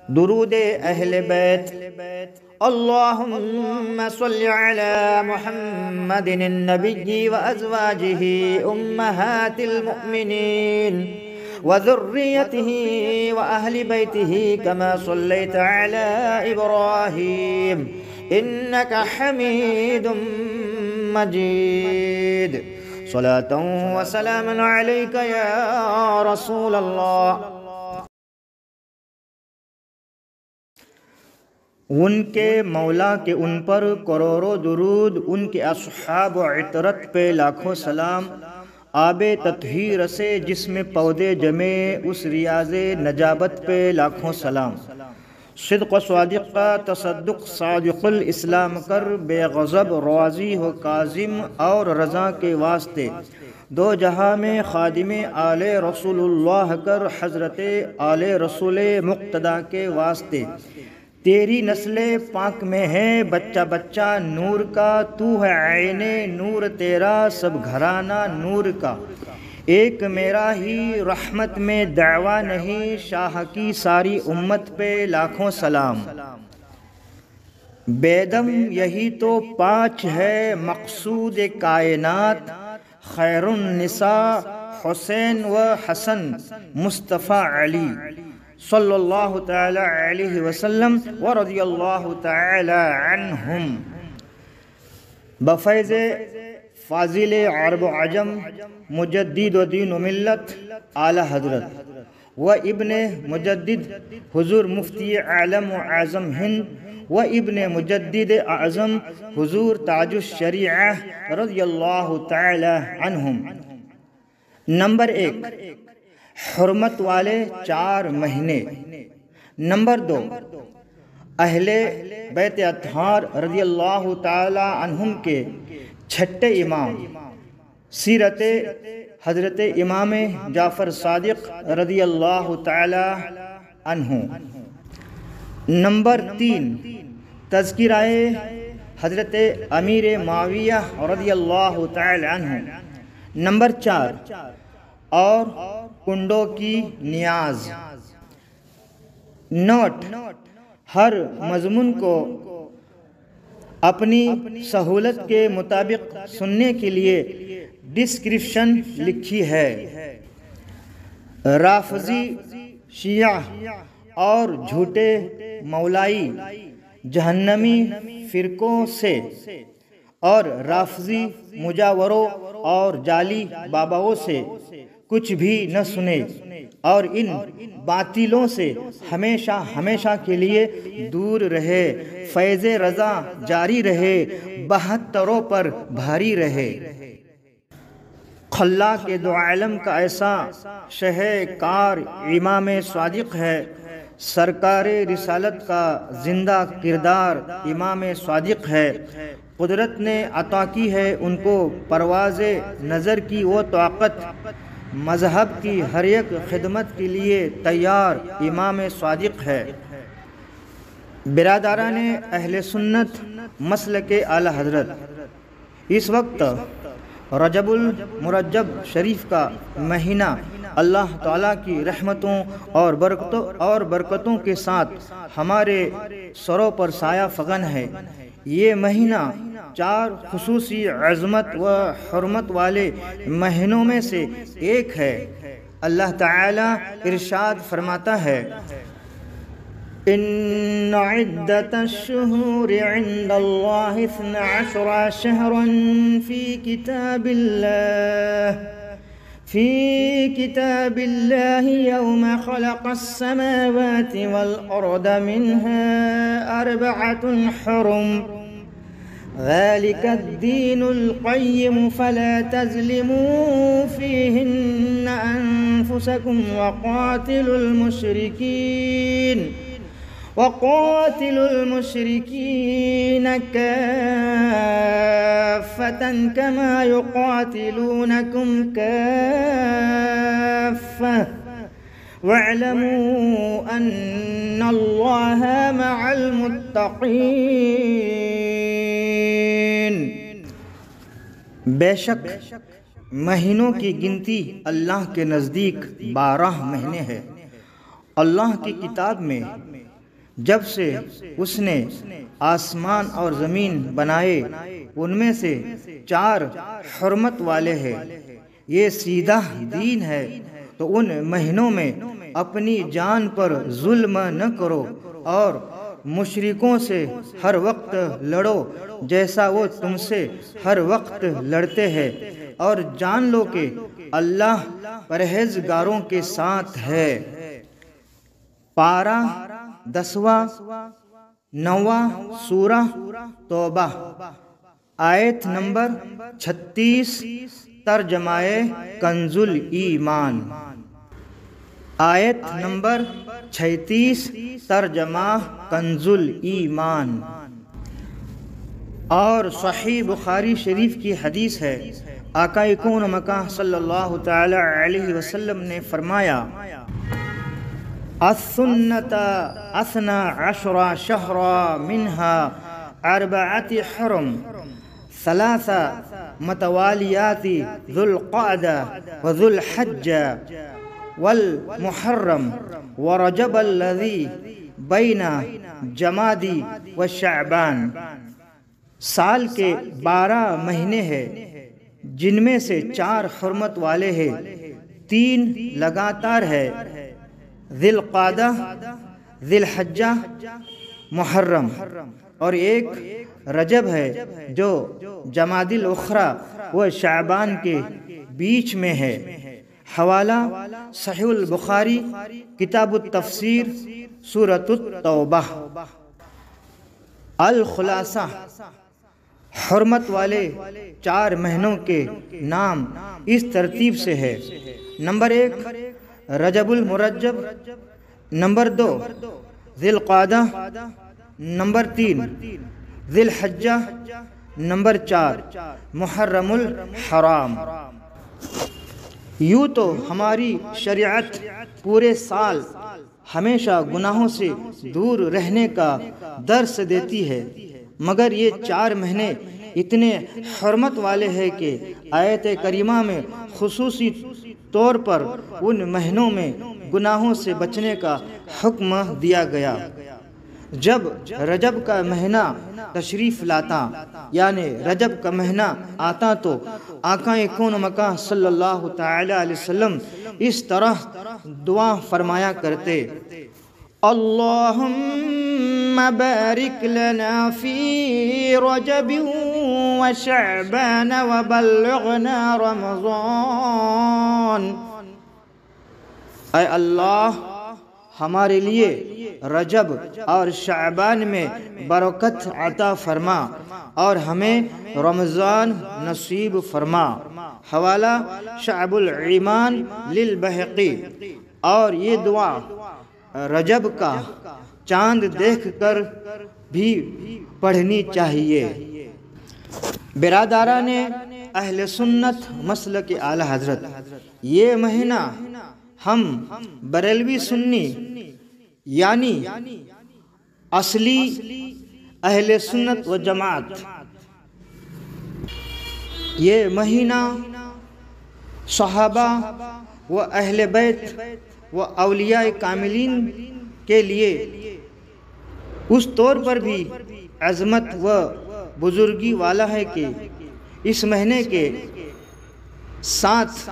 درود اہل بیت۔ اللہم صل علی محمد النبی وازواجہ امہات المؤمنین وذریتہ واہل بیتہ کما صلیت علی ابراہیم انک حمید مجید۔ صلاۃ و سلام علیک یا رسول اللہ۔ ان کے مولا کے ان پر کروڑوں درود، ان کے اصحاب و عطرت پہ لاکھوں سلام، آب تطہیر سے جس میں پودے جمے اس ریاض نجابت پہ لاکھوں سلام۔ صدق و صادق کا تصدق صادق الاسلام کر، بے غضب راضی ہو کاظم اور رضا کے واسطے، دو جہاں میں خادم آل رسول اللہ کر، حضرت آل رسول مقتدی کے واسطے۔ تیری نسل پاک میں ہے بچہ بچہ نور کا، تو ہے عین نور تیرا سب گھرانہ نور کا۔ ایک میرا ہی رحمت میں دعویٰ نہیں، شاہ کی ساری امت پہ لاکھوں سلام۔ بیدم یہی تو پانچ ہے مقصود کائنات، خیر النساء حسین و حسن مصطفیٰ علی صلی اللہ تعالی علیہ وسلم ورضی اللہ تعالی عنہم۔ بفیض فاضل عرب و عجم مجدد و دین و ملت اعلی حضرت و ابن مجدد حضور مفتی عالم و اعظم ہند و ابن مجدد اعظم حضور تاج الشریعہ رضی اللہ تعالی عنہم۔ نمبر 1، حرمت والے 4 مہینے۔ نمبر 2، اہل بیت اطہار رضی اللہ تعالی عنہم کے چھٹے امام، سیرت حضرت امام جعفر صادق رضی اللہ تعالی عنہ۔ نمبر 3، تذکرہ حضرت امیر معاویہ رضی اللہ تعالی عنہ۔ نمبر 4، اور کنڈوں کی نیاز۔ نوٹ: ہر مضمون کو اپنی سہولت کے مطابق سننے کے لیے ڈسکرپشن لکھی ہے۔ رافضی، شیعہ اور جھوٹے مولائی جہنمی فرقوں سے اور رافضی مجاوروں اور جعلی باباؤں سے کچھ بھی نہ سنے، اور ان باطلوں سے ہمیشہ ہمیشہ کے لیے دور رہے۔ فیض رضا جاری رہے، 72 پر بھاری رہے۔ خلا کے دو عالم کا ایسا شہ کار امام صادق ہے، سرکار رسالت کا زندہ کردار امام صادق ہے۔ قدرت نے عطا کی ہے ان کو پرواز نظر کی وہ طاقت، مذہب کی ہر ایک خدمت کے لیے تیار امام صادق ہے۔ برادران اہل سنت مسلک اعلی حضرت، اس وقت رجب المرجب شریف کا مہینہ اللہ تعالیٰ کی رحمتوں اور برکتوں کے ساتھ ہمارے سروں پر سایہ فغن ہے۔ یہ مہینہ 4 خصوصی عظمت و حرمت والے مہینوں میں سے ایک ہے۔ اللہ تعالیٰ ارشاد فرماتا ہے: ان عدت الشہور عند اللہ 12 شہرا في كتاب الله يوم خلق السماوات والأرض منها 4 حرم ذلك الدين القيم فلا تظلموا فيهن أنفسكم وقاتلوا المشركين كافة كما يقاتلونكم كافة واعلموا أن الله مع المتقين۔ بے شک مہینوں کی گنتی اللہ کے نزدیک 12 مہینے ہے۔ اللہ کی کتاب میں جب سے اس نے آسمان اور زمین بنائے ان میں سے 4 حرمت والے ہیں۔ یہ سیدھا دین ہے، تو ان مہینوں میں اپنی جان پر ظلم نہ کرو اور مشرکوں سے ہر وقت لڑو جیسا وہ تم سے ہر وقت لڑتے ہیں، اور جان لو کہ اللہ پرہیزگاروں کے ساتھ ہے۔ پارہ 10واں 9واں سورہ توبہ، آیت نمبر 36، ترجمہ کنز الایمان۔ آیت نمبر 36، ترجمہ کنز الایمان۔ اور صحیح بخاری شریف کی حدیث ہے، آقا کون مکہ صلی اللہ تعالی علیہ وسلم نے فرمایا، السنة 12 شهرا منها 4 حرم، 3 متواليات ذو القعدة وذو الحجة والمحرم ورجب الذي بين جمادی وشعبان۔ سال کے 12 مہینے ہیں جن میں سے 4 حرمت والے ہیں، 3 لگاتار ہے، ذی القعدہ، ذی الحجہ، محرم، اور 1 رجب ہے جو جمادی الاخری و شعبان کے بیچ میں ہے۔ حوالہ صحیح البخاری، کتاب التفسیر، سورۃ التوبہ۔ الخلاصہ، حرمت والے 4 مہینوں کے نام اس ترتیب سے ہے: نمبر 1 رجب المرجب، نمبر 2 ذی القعدہ، نمبر 3 ذی الحجہ، نمبر 4 محرم الحرام۔ یوں تو ہماری شریعت پورے سال ہمیشہ گناہوں سے دور رہنے کا درس دیتی ہے، مگر یہ 4 مہینے اتنے حرمت والے ہیں کہ آیت کریمہ میں خصوصی طور پر ان مہینوں میں گناہوں سے بچنے کا حکم دیا گیا۔ جب رجب کا مہینہ تشریف لاتا، یعنی رجب کا مہینہ آتا، تو آقا کون مکہ صلی اللہ تعالی علیہ وسلم اس طرح دعا فرمایا کرتے: اللہم بارک لنا فی رجب وشعبان وبلغنا رمضان۔ اے اللہ، ہمارے لیے رجب اور شعبان میں برکت عطا فرما اور ہمیں رمضان نصیب فرما۔ حوالہ شعب الایمان للبہقی۔ اور یہ دعا رجب کا چاند دیکھ کر بھی پڑھنی چاہیے۔ برادران اہل سنت مسلک اعلی حضرت، یہ مہینہ ہم بریلوی سنی یعنی اصلی اہل سنت و جماعت، یہ مہینہ صحابہ و اہل بیت و اولیاء کاملین کے لیے اس طور پر بھی عظمت و بزرگی والا ہے کہ اس مہینے کے ساتھ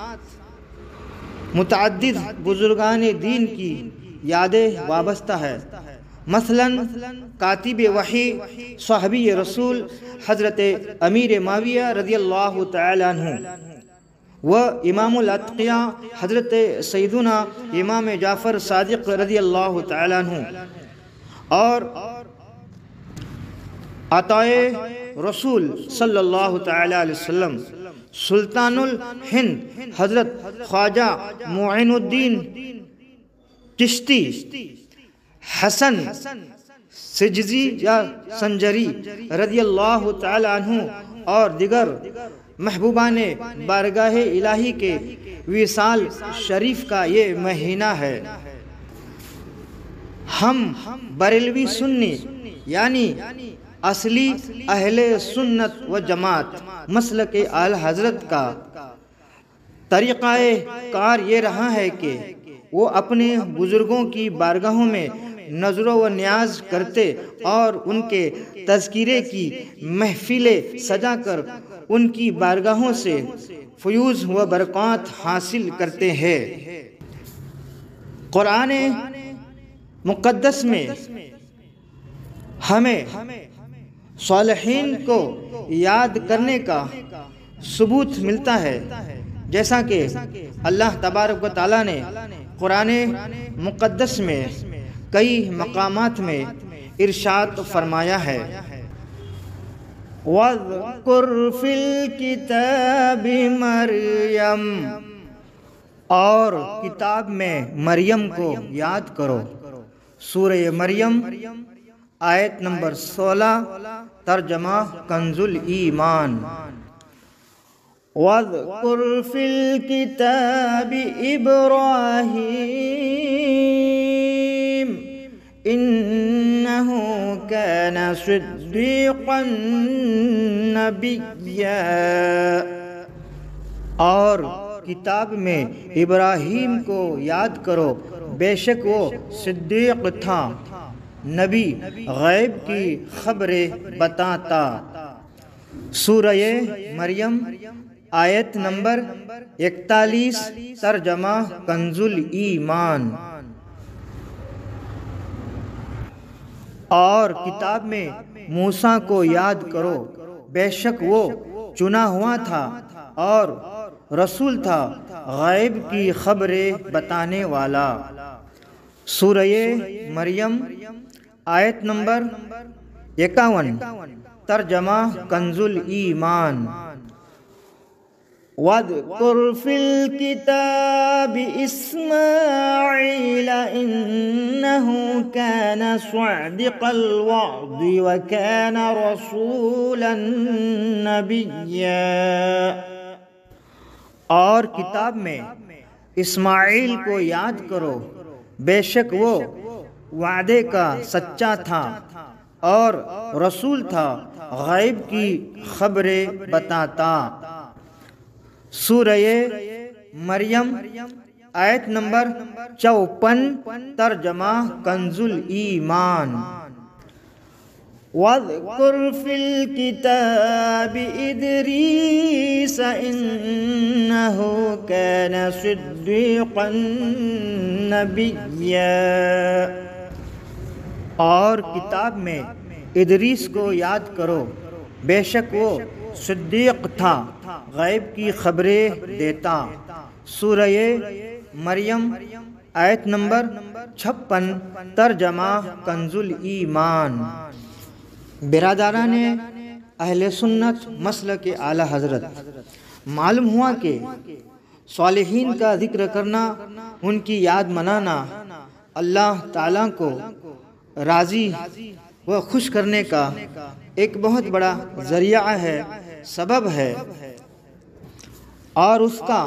متعدد بزرگان دین کی یادیں وابستہ ہے۔ مثلاً کاتب وحی صحابی رسول حضرت امیر معاویہ رضی اللہ تعالی عنہ و امام الاتقیاء حضرت سیدنا امام جعفر صادق رضی اللہ تعالی عنہ، اور عطائے رسول صلی اللہ تعالی علیہ وسلم، سلطان الہند حضرت خواجہ معین الدین چشتی، حسن سجزی یا سنجری رضی اللہ تعالی عنہ، اور دیگر محبوبان بارگاہ الہی کے وصال شریف کا یہ مہینہ ہے۔ ہم بریلوی سنی یعنی اصلی اہل سنت و جماعت مسلک اعلی حضرت کا طریقہ کار یہ رہا ہے کہ وہ اپنے بزرگوں کی بارگاہوں میں نظر و نیاز کرتے اور ان کے تذکرے کی محفلیں سجا کر ان کی بارگاہوں سے فیوز و برکات حاصل کرتے ہیں۔ قرآن مقدس میں ہمیں صالحین کو یاد کرنے کا ثبوت ملتا ہے، جیسا کہ اللہ تبارک و تعالیٰ نے قرآن مقدس میں کئی مقامات میں ارشاد فرمایا ہے، وَاذْكُرْ فِي الْكِتَابِ مَرْيَمَ، اور کتاب میں مریم کو یاد کرو۔ سورہ مریم آیت نمبر 16، ترجمہ کنز الایمان۔ وَاذْكُرْ فِي الْكِتَابِ إِبْرَاهِيمَ إِنَّهُ كَانَ صِدِّيقًا نَبِيًّا، اور کتاب میں ابراہیم کو یاد کرو، بے شک وہ صدیق تھا، نبی غیب کی خبریں بتاتا۔ سورہ مریم آیت نمبر 41، ترجمہ کنز الایمان۔ اور کتاب میں موسیٰ کو یاد کرو، بے شک وہ چنا ہوا تھا اور رسول تھا، غیب کی خبریں بتانے والا۔ سورہ مریم آیت نمبر 51، ترجمہ کنز الایمان۔ وَاذْكُرْ فِي الْكِتَابِ إِسْمَاعِيلَ إِنَّهُ كَانَ صَادِقَ الْوَعْدِ وَكَانَ رَسُولًا نَبِيًّا، اور کتاب میں اسماعیل کو یاد کرو، بے شک وہ وعدے کا سچا تھا اور رسول تھا، غیب کی خبریں بتاتا۔ سورہ مریم آیت نمبر 54، ترجمہ کنز الایمان۔ وَاذْكُرْ فِي الْكِتَابِ إِدْرِيسَ إِنَّهُ كَانَ صِدِّيقًا نَبِيًّا، اور کتاب میں ادریس کو یاد کرو، بے شک وہ صدیق تھا، غیب کی خبریں دیتا۔ سورہ مریم آیت نمبر 56، ترجمہ کنز الایمان۔ برادران اہل سنت مسلک اعلی حضرت، معلوم ہوا کہ صالحین کا ذکر کرنا، ان کی یاد منانا اللہ تعالیٰ کو راضی و خوش کرنے کا ایک بہت بڑا ذریعہ ہے، سبب ہے، اور اس کا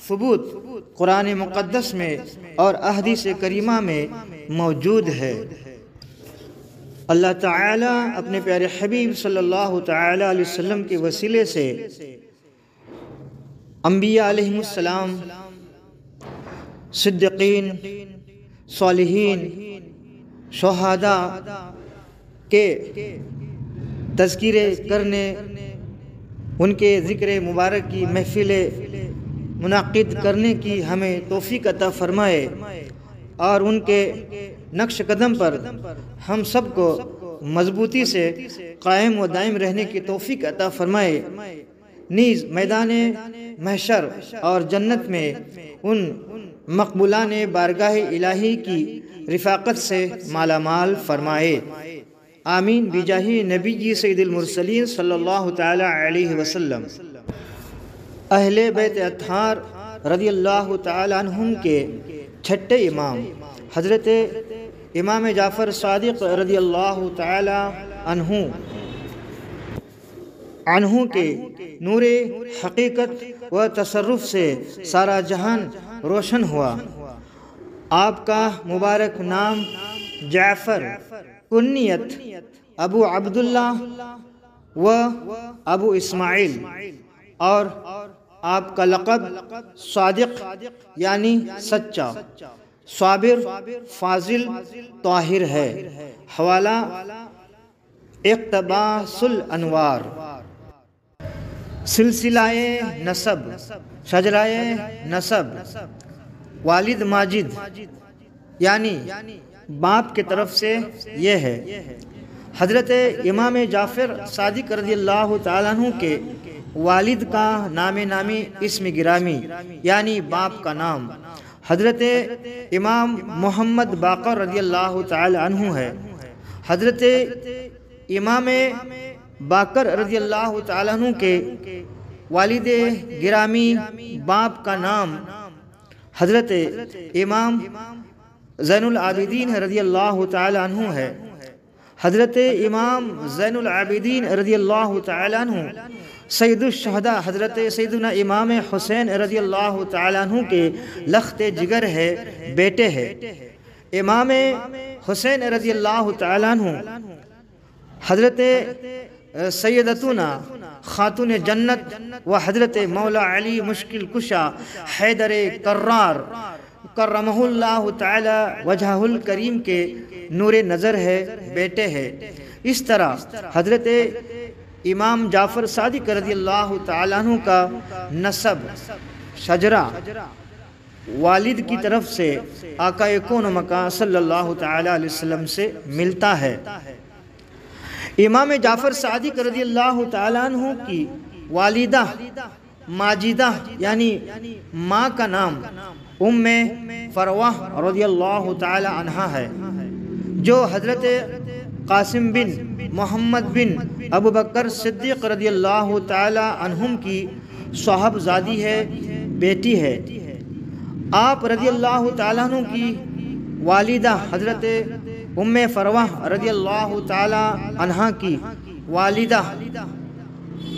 ثبوت قرآن مقدس میں اور احادیث کریمہ میں موجود ہے۔ اللہ تعالیٰ اپنے پیارے حبیب صلی اللہ تعالیٰ علیہ وسلم کے وسیلے سے انبیاء علیہ السلام، صدیقین، صالحین، شہداء کے تذکرے کرنے، ان کے ذکر مبارک کی محفلیں منعقد کرنے کی ہمیں توفیق عطا فرمائے، اور ان کے نقش قدم پر ہم سب کو مضبوطی سے قائم و دائم رہنے کی توفیق عطا فرمائے، نیز میدان محشر اور جنت میں ان مقبولان بارگاہ الہی کی رفاقت سے مالا مال فرمائے، آمین بجاہ نبی سید المرسلین صلی اللہ تعالی علیہ وسلم۔ اہل بیت اطہار رضی اللہ تعالی عنہم کے چھٹے امام حضرت امام جعفر صادق رضی اللہ تعالی عنہ کے نور حقیقت و تصرف سے سارا جہان روشن ہوا۔ آپ کا مبارک نام جعفر، کنیت ابو عبداللہ و ابو اسماعیل، اور آپ کا لقب صادق یعنی سچا، صابر، فاضل، طاہر ہے۔ حوالہ اقتباس الانوار۔ سلسلہ نسب، شجرہ نسب، والد ماجد یعنی باپ کی طرف سے یہ ہے۔ حضرت امام جعفر صادق رضی اللہ تعالیٰ عنہ کے والد کا نام نامی اسم گرامی یعنی باپ کا نام حضرت امام محمد باقر رضی اللہ تعالیٰ عنہ ہے۔ حضرت امام باقر رضی اللہ تعالیٰ عنہ کے والد گرامی باپ کا نام حضرت امام زین العابدین رضی اللہ تعالیٰ عنہ ہے۔ حضرت امام زین العابدین رضی اللہ تعالیٰ عنہ سید الشہداء حضرت سیدنا امام حسین رضی اللہ تعالیٰ عنہ کے لخت جگر ہے، بیٹے ہے۔ امام حسین رضی اللہ تعالیٰ عنہ حضرت سیدتنا خاتون جنت و حضرت مولا علی مشکل کشا حیدر کرار کرمہ اللہ تعالی وجہہ الکریم کے نور نظر ہے، بیٹے ہے۔ اس طرح حضرت امام جعفر صادق رضی اللہ تعالیٰ عنہ کا نسب شجرہ والد کی طرف سے آقا کون و مکان صلی اللہ تعالیٰ علیہ وسلم سے ملتا ہے۔ امام جعفر صادق رضی اللہ تعالیٰ عنہ کی والدہ ماجدہ یعنی ماں کا نام ام فروہ رضی اللہ تعالیٰ عنہ ہے، جو حضرت قاسم بن محمد بن ابو بکر صدیق رضی اللہ تعالیٰ عنہم کی صاحبزادی ہے، بیٹی ہے۔ آپ رضی اللہ تعالیٰ عنہ کی والدہ حضرت ام فروہ رضی اللہ تعالیٰ عنہ کی والدہ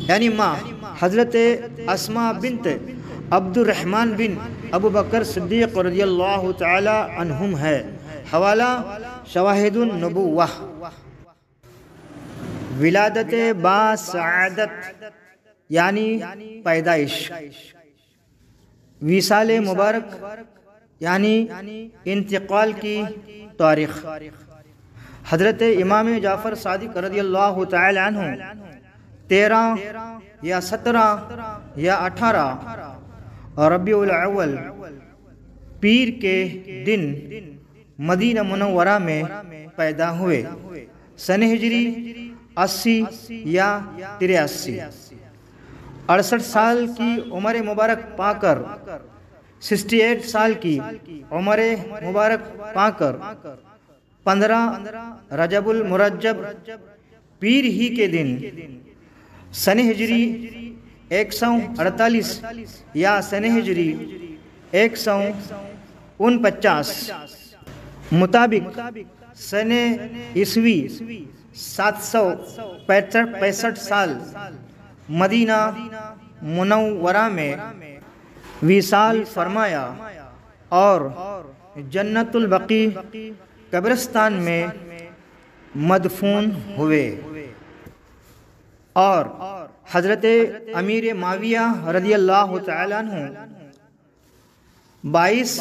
یعنی ماں حضرت اسماء بنت عبد الرحمن بن ابو بکر صدیق رضی اللہ تعالیٰ عنہم ہے۔ حوالہ شواہد النبوہ۔ ولادت با سعادت یعنی پیدائش، وصال مبارک یعنی انتقال کی تاریخ۔ حضرت امام جعفر صادق رضی اللہ تعالی عنہ 13 یا 17 یا 18 ربیع الاول پیر کے دن مدینہ منورہ میں پیدا ہوئے۔ سن ہجری 80 یا 83، 68 سال کی عمر مبارک پا کر 68 سال کی عمر مبارک پا کر 15 رجب المرجب پیر ہی کے دن سن ہجری 148 یا سن ہجری 149 مطابق سن عیسوی 765 سال مدینہ منورہ میں وصال فرمایا اور جنت البقیع قبرستان میں مدفون ہوئے، اور حضرت امیر معاویہ رضی اللہ تعالیٰ عنہ 22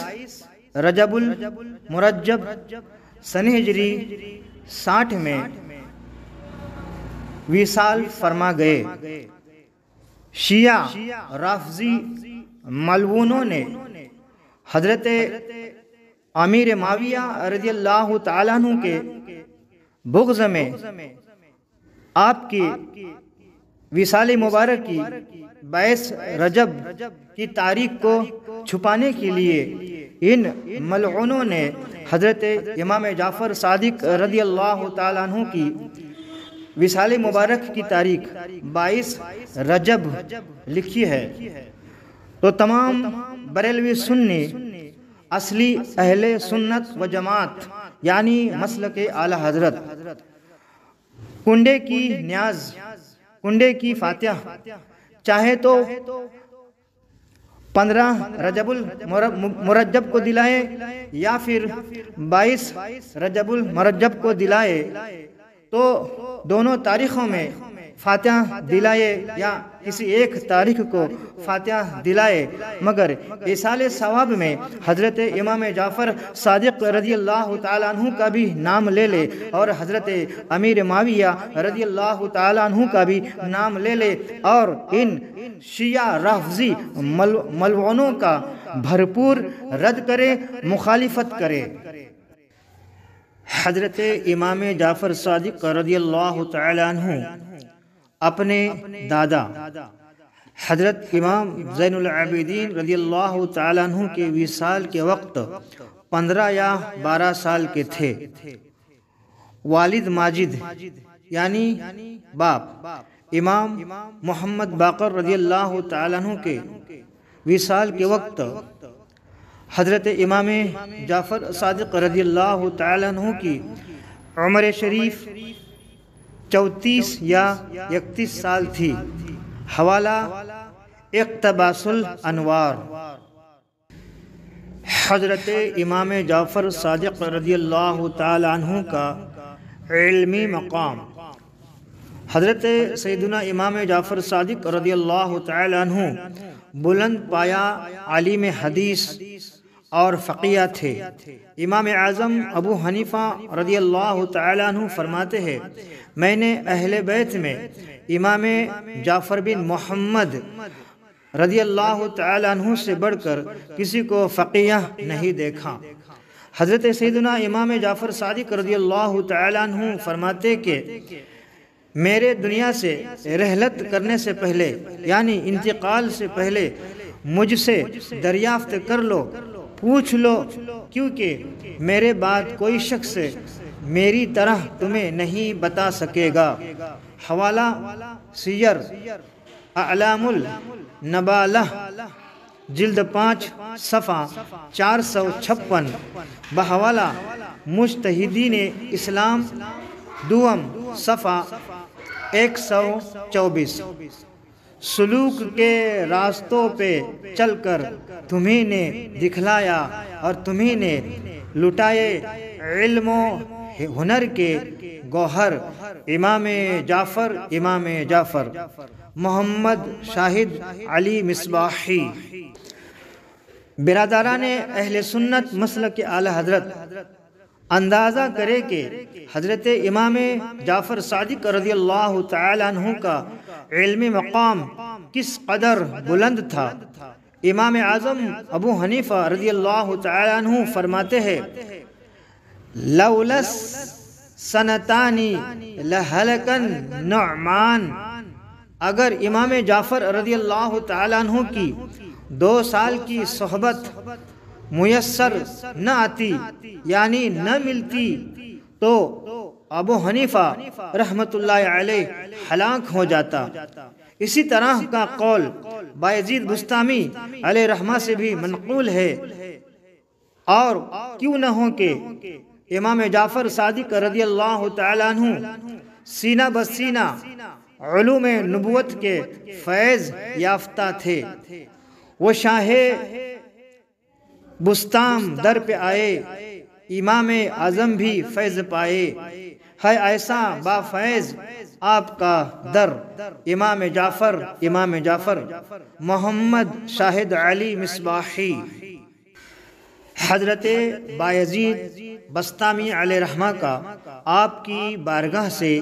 رجب المرجب سن ہجری 60 میں وصال فرما گئے۔ شیعہ رافضی ملعونوں نے حضرت امیر معاویہ رضی اللہ تعالیٰ عنہ کے بغض میں آپ کی وصال مبارک کی 22 رجب کی تاریخ کو چھپانے کے لیے ان ملعونوں نے حضرت امام جعفر صادق رضی اللہ تعالیٰ عنہ کی وصال مبارک کی تاریخ 22 رجب لکھی ہے۔ تو تمام بریلوی سنی اصلی اہل سنت و جماعت یعنی مسلک اعلی حضرت کنڈے کی نیاز، کنڈے کی فاتحہ چاہے تو 15 رجب المرجب کو دلائے یا پھر 22 رجب المرجب کو دلائے، تو دونوں تاریخوں میں فاتحہ دلائے یا کسی ایک تاریخ کو فاتحہ دلائے، مگر ایصال ثواب میں حضرت امام جعفر صادق رضی اللہ تعالیٰ عنہ کا بھی نام لے لے اور حضرت امیر معاویہ رضی اللہ تعالیٰ عنہ کا بھی نام لے لے اور ان شیعہ رافضی ملعونوں کا بھرپور رد کرے، مخالفت کرے۔ حضرت امام جعفر صادق رضی اللہ تعالیٰ عنہ اپنے دادا حضرت امام زین العابدین رضی اللہ تعالیٰ عنہ کے وصال کے وقت 15 یا 12 سال کے تھے۔ والد ماجد یعنی باپ امام محمد باقر رضی اللہ تعالیٰ عنہ کے وصال کے وقت حضرت امام جعفر صادق رضی اللہ تعالیٰ عنہ کی عمر شریف 34 یا 31 سال تھی۔ حوالہ اقتباس الانوار۔ حضرت امام جعفر صادق رضی اللہ تعالیٰ عنہ کا علمی مقام۔ حضرت سیدنا امام جعفر صادق رضی اللہ تعالیٰ عنہ بلند پایا عالم حدیث اور فقیہ تھے۔ امام اعظم ابو حنیفہ رضی اللہ تعالیٰ عنہ فرماتے ہیں، میں نے اہل بیت میں امام جعفر بن محمد رضی اللہ تعالیٰ عنہ سے بڑھ کر کسی کو فقیہ نہیں دیکھا۔ حضرت سیدنا امام جعفر صادق رضی اللہ تعالیٰ عنہ فرماتے کہ میرے دنیا سے رحلت کرنے سے پہلے یعنی انتقال سے پہلے مجھ سے دریافت کر لو، پوچھ لو، کیونکہ میرے بعد کوئی شخص میری طرح تمہیں نہیں بتا سکے گا۔ حوالہ سیر اعلام النبالہ جلد 5 صفحہ 456 بحوالہ مجتہدین اسلام دوم صفحہ 124۔ سلوک کے راستوں پہ چل کر تمہیں نے دکھلایا اور تمہیں نے لٹائے علم و ہنر کے گوہر۔ امام جعفر محمد شاہد علی مصباحی۔ برادران اہل سنت مسلک اعلی حضرت، اندازہ کرے کہ حضرت امام جعفر صادق رضی اللہ تعالیٰ عنہ کا علمی مقام کس قدر بلند تھا۔ امام اعظم ابو حنیفہ رضی اللہ تعالیٰ عنہ فرماتے ہیں، لولا سنتانی لہلکن نعمان، اگر امام جعفر رضی اللہ تعالیٰ عنہ کی 2 سال کی صحبت میسر نہ آتی یعنی نہ ملتی تو ابو حنیفہ رحمت اللہ علیہ ہلاک ہو جاتا۔ اسی طرح کا قول بایزید بسطامی علیہ رحمہ سے بھی منقول ہے۔ اور کیوں نہ ہو کہ امام جعفر صادق رضی اللہ تعالیٰ عنہ سینہ بسینہ علوم نبوت کے فیض یافتہ تھے۔ وہ شاہ بستام در پہ آئے، امام اعظم بھی فیض پائے، ہے ایسا با فیض آپ کا در، امام جعفر محمد شاہد علی مصباحی۔ حضرت بایزید بسطامی علیہ رحمہ کا آپ کی بارگاہ سے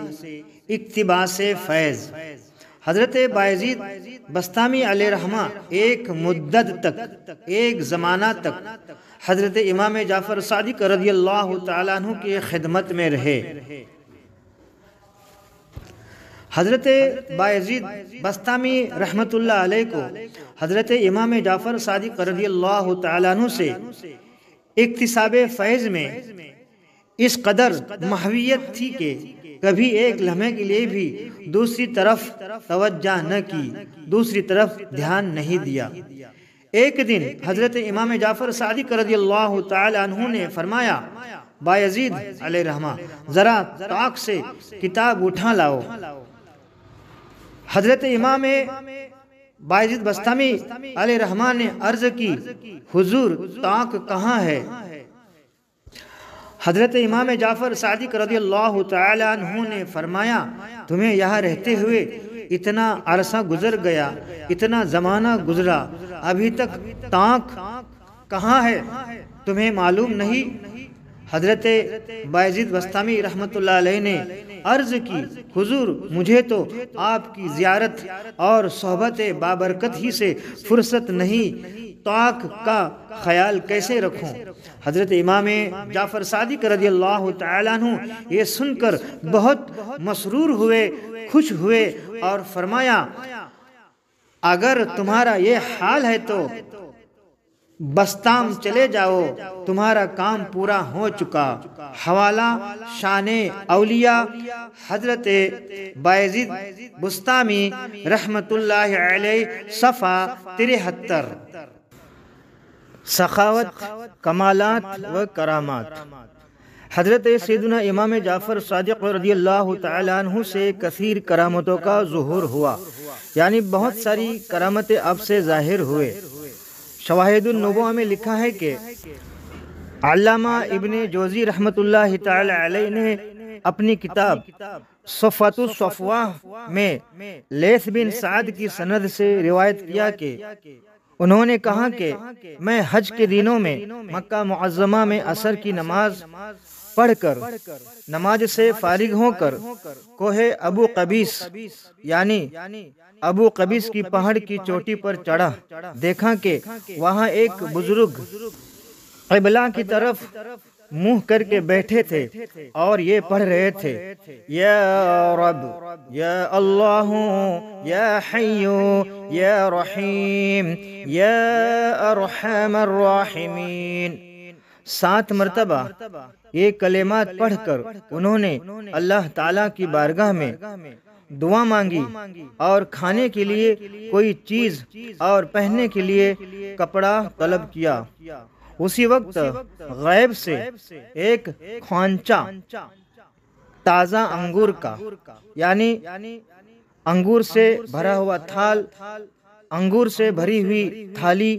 اقتباس فیض۔ حضرت بایزید بسطامی علیہ رحمہ ایک مدت تک، ایک زمانہ تک حضرت امام جعفر صادق رضی اللہ تعالیٰ عنہ کی خدمت میں رہے۔ حضرت بایزید بسطامی رحمت اللہ علیہ کو حضرت امام جعفر صادق رضی اللہ تعالیٰ عنہ سے اکتساب فیض میں اس قدر محویت تھی کہ کبھی ایک لمحے کے لیے بھی دوسری طرف توجہ نہ کی، دوسری طرف دھیان نہیں دیا۔ ایک دن حضرت امام جعفر صادق رضی اللہ تعالیٰ عنہ نے فرمایا، بایزید علیہ رحمہ ذرا طاق سے کتاب اٹھا لاؤ۔ حضرت امام بایزید بسطامی علیہ رحمہ نے عرض کی، حضور طاق کہاں ہے؟ حضرت امام جعفر صادق رضی اللہ تعالی عنہ نے فرمایا تمہیں یہاں رہتے ہوئے اتنا عرصہ گزر گیا، اتنا زمانہ گزرا، ابھی تک تانک کہاں ہے، تمہیں معلوم نہیں؟ حضرت بایزید بسطامی رحمۃ اللہ علیہ نے عرض کی حضور مجھے تو آپ کی زیارت اور صحبت بابرکت ہی سے فرصت نہیں، تانک کا خیال کیسے رکھوں؟ حضرت امام جعفر صادق رضی اللہ تعالیٰ عنہ یہ سن کر بہت مسرور ہوئے، خوش ہوئے اور فرمایا اگر تمہارا یہ حال ہے تو بستام چلے جاؤ، تمہارا کام پورا ہو چکا۔ حوالہ شان اولیاء حضرت بایزید بسطامی رحمت اللہ علیہ صفحہ 73۔ سخاوت، کمالات و کرامات۔ حضرت سیدنا امام جعفر صادق رضی اللہ تعالی عنہ سے کثیر کرامتوں کا ظہور ہوا، یعنی بہت ساری کرامتیں اب سے ظاہر ہوئے۔ شواہد النبوہ میں لکھا ہے کہ علامہ ابن جوزی رحمت اللہ تعالی علیہ نے اپنی کتاب صفوۃ الصفوہ میں لیث بن سعد کی سند سے روایت کیا کہ انہوں نے کہا کہ میں حج کے دنوں میں مکہ معظمہ میں عصر کی نماز پڑھ کر نماز سے فارغ ہو کر کوہ ابو قبیس یعنی ابو قبیس کی پہاڑ کی چوٹی پر چڑھا، دیکھا کہ وہاں ایک بزرگ قبلہ کی طرف منہ کر کے بیٹھے تھے اور یہ پڑھ رہے تھے یا رب یا اللہ یا حی یا رحیم یا ارحم الراحمین۔ 7 مرتبہ یہ کلمات پڑھ کر انہوں نے اللہ تعالیٰ کی بارگاہ میں دعا مانگی اور کھانے کے لیے کوئی چیز اور پہننے کے لیے کپڑا طلب کیا۔ اسی وقت غیب سے ایک خوانچہ تازہ انگور کا یعنی انگور سے بھرا ہوا تھال، انگور سے بھری ہوئی تھالی،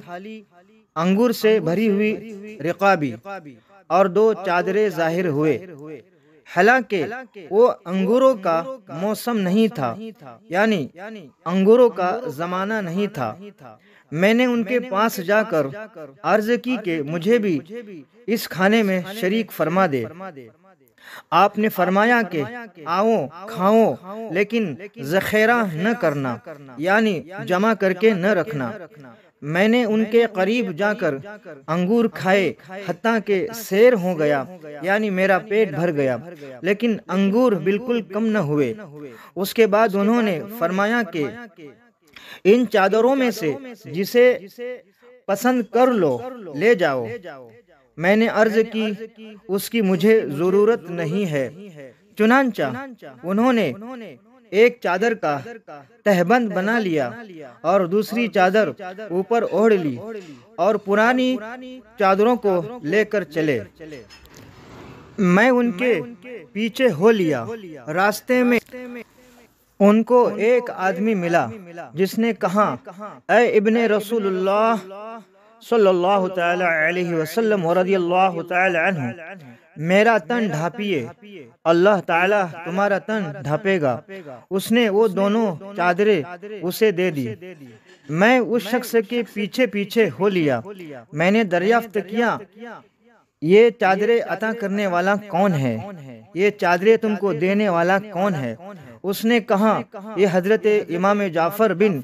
انگور سے بھری ہوئی رقابی اور 2 چادریں ظاہر ہوئے۔ حالانکہ وہ انگوروں کا موسم نہیں تھا، یعنی انگوروں کا زمانہ نہیں تھا۔ میں نے ان کے پاس جا کر عرض کی کہ مجھے بھی اس کھانے میں شریک فرما دے۔ آپ نے فرمایا کہ آؤ کھاؤ لیکن ذخیرہ نہ کرنا، یعنی جمع کر کے نہ رکھنا۔ میں نے ان کے قریب جا کر انگور کھائے حتیٰ کہ سیر ہو گیا، یعنی میرا پیٹ بھر گیا، لیکن انگور بالکل کم نہ ہوئے۔ اس کے بعد انہوں نے فرمایا کہ ان چادروں میں سے جسے پسند کر لو لے جاؤ۔ میں نے عرض کی اس کی مجھے ضرورت نہیں ہے۔ چنانچہ انہوں نے ایک چادر کا تہبند بنا لیا اور دوسری چادر اوپر اوڑھ لی اور پرانی چادروں کو لے کر چلے۔ میں ان کے پیچھے ہو لیا۔ راستے میں ان کو ایک آدمی ملا جس نے کہا اے ابن رسول اللہ صلی اللہ تعالی علیہ وسلم رضی اللہ تعالی عنہ، میرا تن ڈھانپیے، اللہ تعالیٰ تمہارا تن ڈھانپے گا۔ اس نے وہ دونوں چادریں اسے دے دی۔ میں اس شخص کے پیچھے پیچھے ہو لیا۔ میں نے دریافت کیا یہ چادریں عطا کرنے والا کون ہے؟ یہ چادریں تم کو دینے والا کون ہے؟ اس نے کہا یہ حضرت امام جعفر بن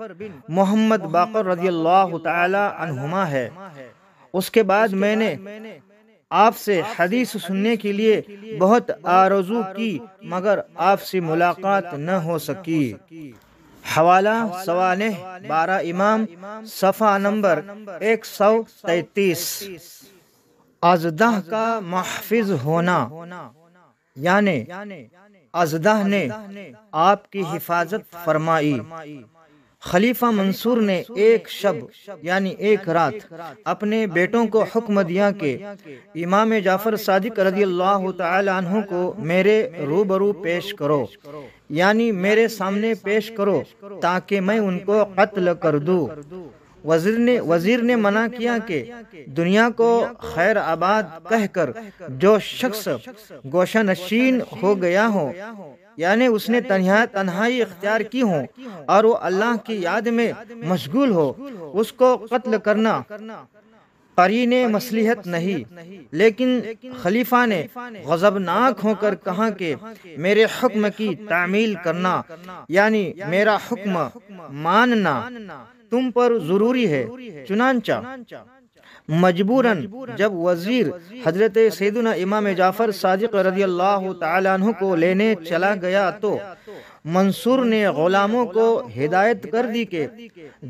محمد باقر رضی اللہ تعالی عنہما ہے۔ اس کے بعد میں نے آپ سے حدیث سننے کے لیے بہت آرزو کی مگر آپ سے ملاقات نہ ہو سکی۔ حوالہ سوانح 12 امام صفحہ نمبر 133۔ ازدہ کا محفظ ہونا، یعنی ازدہ نے آپ کی حفاظت فرمائی۔ خلیفہ منصور نے ایک شب یعنی ایک رات اپنے بیٹوں کو حکم دیا کہ امام جعفر صادق رضی اللہ تعالی عنہ کو میرے روبرو پیش کرو، یعنی میرے سامنے پیش کرو تاکہ میں ان کو قتل کر دوں۔ وزیر نے منع کیا کہ دنیا کو خیر آباد کہہ کر جو شخص گوشہ نشین ہو گیا ہو، یعنی اس نے تنہائی اختیار کی ہو اور وہ اللہ کی یاد میں مشغول ہو، اس کو قتل کرنا قرین مصلحت نہیں۔ لیکن خلیفہ نے غضبناک ہو کر کہا کہ میرے حکم کی تعمیل کرنا، یعنی میرا حکم ماننا تم پر ضروری ہے۔ چنانچہ مجبوراً جب وزیر حضرت سیدنا امام جعفر صادق رضی اللہ تعالیٰ عنہ کو لینے چلا گیا تو منصور نے غلاموں کو ہدایت کر دی کہ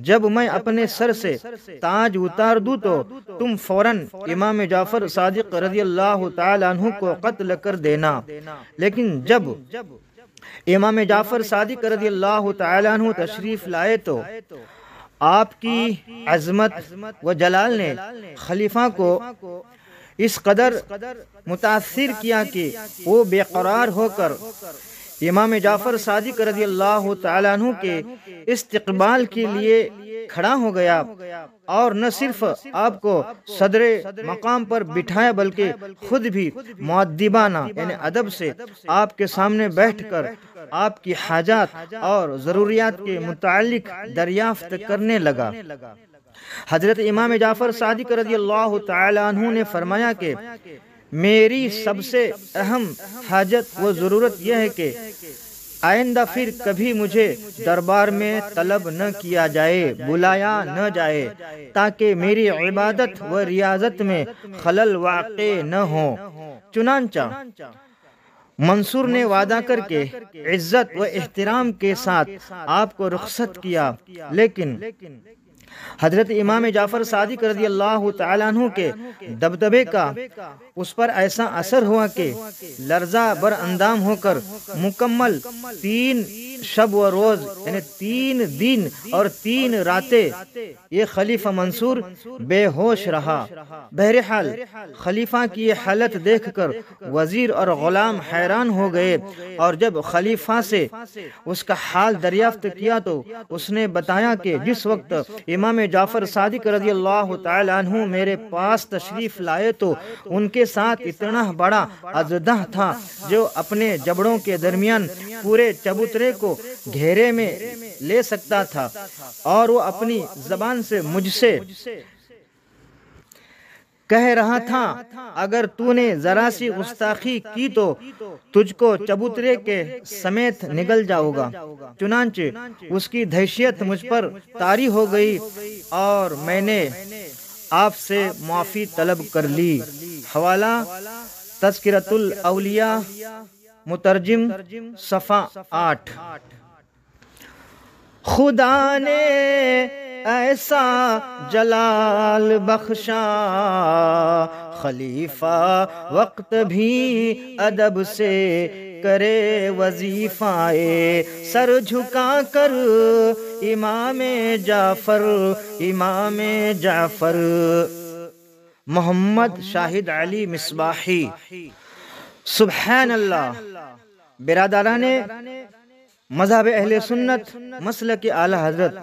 جب میں اپنے سر سے تاج اتار دوں تو تم فوراً امام جعفر صادق رضی اللہ تعالیٰ عنہ کو قتل کر دینا۔ لیکن جب امام جعفر صادق رضی اللہ تعالیٰ عنہ تشریف لائے تو آپ کی عظمت و جلال نے خلیفہ کو اس قدر متاثر کیا کہ وہ بے قرار ہو کر امام جعفر صادق رضی اللہ تعالیٰ عنہ کے استقبال کے لیے کھڑا ہو گیا، اور نہ صرف آپ کو صدر مقام پر بٹھایا بلکہ خود بھی مؤدبانہ یعنی ادب سے آپ کے سامنے بیٹھ کر آپ کی حاجات اور ضروریات کے متعلق دریافت کرنے لگا۔ حضرت امام جعفر صادق رضی اللہ تعالی عنہ نے فرمایا کہ میری سب سے اہم حاجت و ضرورت یہ ہے کہ آئندہ پھر کبھی مجھے دربار میں طلب نہ کیا جائے، بلایا نہ جائے، تاکہ میری عبادت و ریاضت میں خلل واقع نہ ہو۔ چنانچہ منصور نے وعدہ کر کے عزت و احترام کے ساتھ آپ کو رخصت کیا، لیکن حضرت امام جعفر صادق رضی اللہ تعالیٰ عنہ کے دبدبے کا اس پر ایسا اثر ہوا کہ لرزہ بر اندام ہو کر مکمل 3 شب و روز یعنی 3 دن اور 3 راتیں یہ خلیفہ منصور بے ہوش رہا۔ بہرحال خلیفہ کی یہ حالت دیکھ کر وزیر اور غلام حیران ہو گئے، اور جب خلیفہ سے اس کا حال دریافت کیا تو اس نے بتایا کہ جس وقت امام جعفر صادق رضی اللہ تعالی عنہ میرے پاس تشریف لائے تو ان کے ساتھ اتنا بڑا اژدھا تھا جو اپنے جبڑوں کے درمیان پورے چبوترے کو گھیرے میں لے سکتا تھا، اور وہ اپنی زبان سے مجھ سے کہہ رہا تھا اگر تو نے ذرا سی گستاخی کی تو تجھ کو چبوترے کے سمیت نگل جاؤ گا۔ چنانچہ اس کی دہشت مجھ پر طاری ہو گئی اور میں نے آپ سے معافی طلب کر لی۔ حوالہ تذکرۃ الاولیاء مترجم صفحہ 8۔ خدا نے ایسا جلال بخشا خلیفہ وقت بھی ادب سے کرے وظیفہ، سر جھکا کر امام جعفر محمد شاہد علی مصباحی۔ سبحان اللہ۔ برادران مذہب اہل سنت مسلک اعلی حضرت،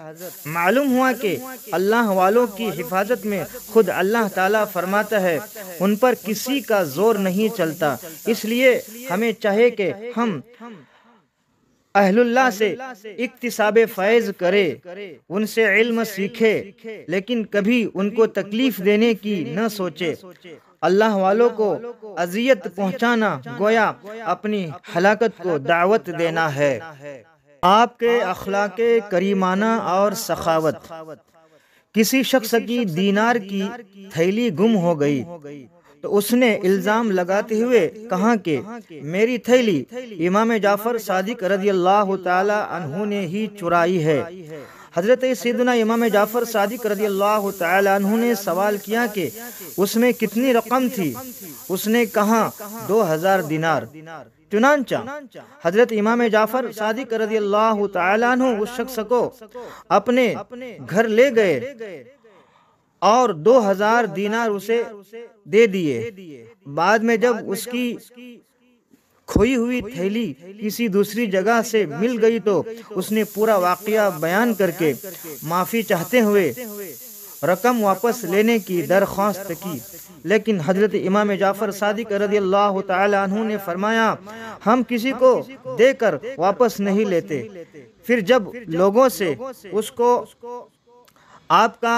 معلوم ہوا کہ اللہ والوں کی حفاظت میں خود اللہ تعالیٰ فرماتا ہے ان پر کسی کا زور نہیں چلتا۔ اس لیے ہمیں چاہے کہ ہم اہل اللہ سے اکتساب فیض کرے، ان سے علم سیکھے، لیکن کبھی ان کو تکلیف دینے کی نہ سوچے۔ اللہ والوں کو اذیت پہنچانا گویا اپنی ہلاکت کو دعوت دینا ہے۔ آپ کے اخلاق کریمانہ اور سخاوت۔ کسی شخص کی دینار کی تھیلی گم ہو گئی تو اس نے الزام لگاتے ہوئے کہا کہ میری تھیلی امام جعفر صادق رضی اللہ تعالی عنہ نے ہی چرائی ہے۔ حضرت سیدنا امام جعفر صادق رضی اللہ تعالی عنہ نے سوال کیا کہ اس میں کتنی رقم تھی؟ اس نے کہا 2000 دینار۔ چنانچہ حضرت امام جعفر صادق رضی اللہ تعالی عنہ اس شخص کو اپنے گھر لے گئے اور 2000 دینار اسے دے دیے۔ بعد میں جب اس کی کھوئی ہوئی تھیلی کسی دوسری جگہ سے مل گئی تو اس نے پورا واقعہ بیان کر کے معافی چاہتے ہوئے رقم واپس لینے کی درخواست کی، لیکن حضرت امام جعفر صادق رضی اللہ تعالی عنہ نے فرمایا ہم کسی کو دے کر واپس نہیں لیتے۔ پھر جب لوگوں سے اس کو آپ کا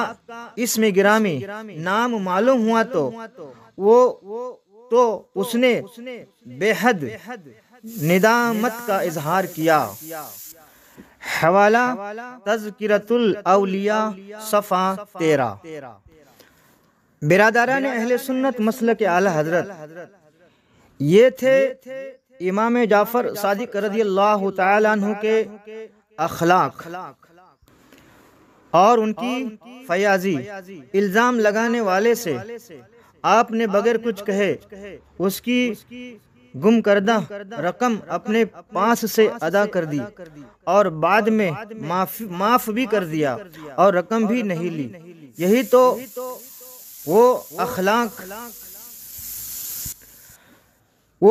اسم گرامی نام معلوم ہوا تو اس نے بے حد ندامت کا اظہار کیا۔ حوالہ تذکرۃ الاولیاء صفحہ 13۔ برادران اہل سنت مسلک اعلی حضرت، یہ تھے امام جعفر صادق رضی اللہ تعالیٰ عنہ کے اخلاق اور ان کی فیاضی۔ الزام لگانے والے سے آپ نے بغیر کچھ کہے اس کی گم کردہ رقم اپنے پاس سے ادا کر دی اور بعد میں معاف بھی کر دیا اور رقم بھی نہیں لی۔ یہی تو وہ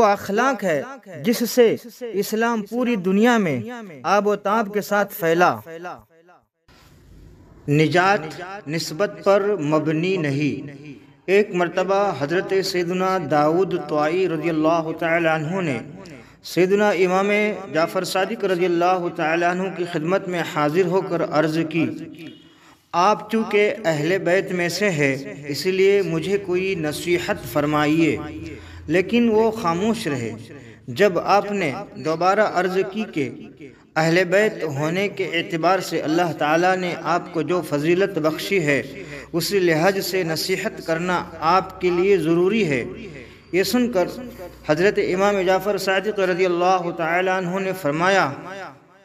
اخلاق ہے جس سے اسلام پوری دنیا میں آب و تاب کے ساتھ پھیلا۔ نجات نسبت پر مبنی نہیں۔ ایک مرتبہ حضرت سیدنا داؤد طائی رضی اللہ تعالی عنہ نے سیدنا امام جعفر صادق رضی اللہ تعالی عنہ کی خدمت میں حاضر ہو کر عرض کی، آپ چونکہ اہل بیت میں سے ہے اس لیے مجھے کوئی نصیحت فرمائیے، لیکن وہ خاموش رہے۔ جب آپ نے دوبارہ عرض کی کہ اہل بیت ہونے کے اعتبار سے اللہ تعالیٰ نے آپ کو جو فضیلت بخشی ہے اس لحاظ سے نصیحت کرنا آپ کے لیے ضروری ہے، یہ سن کر حضرت امام جعفر صادق رضی اللہ تعالیٰ عنہ نے فرمایا،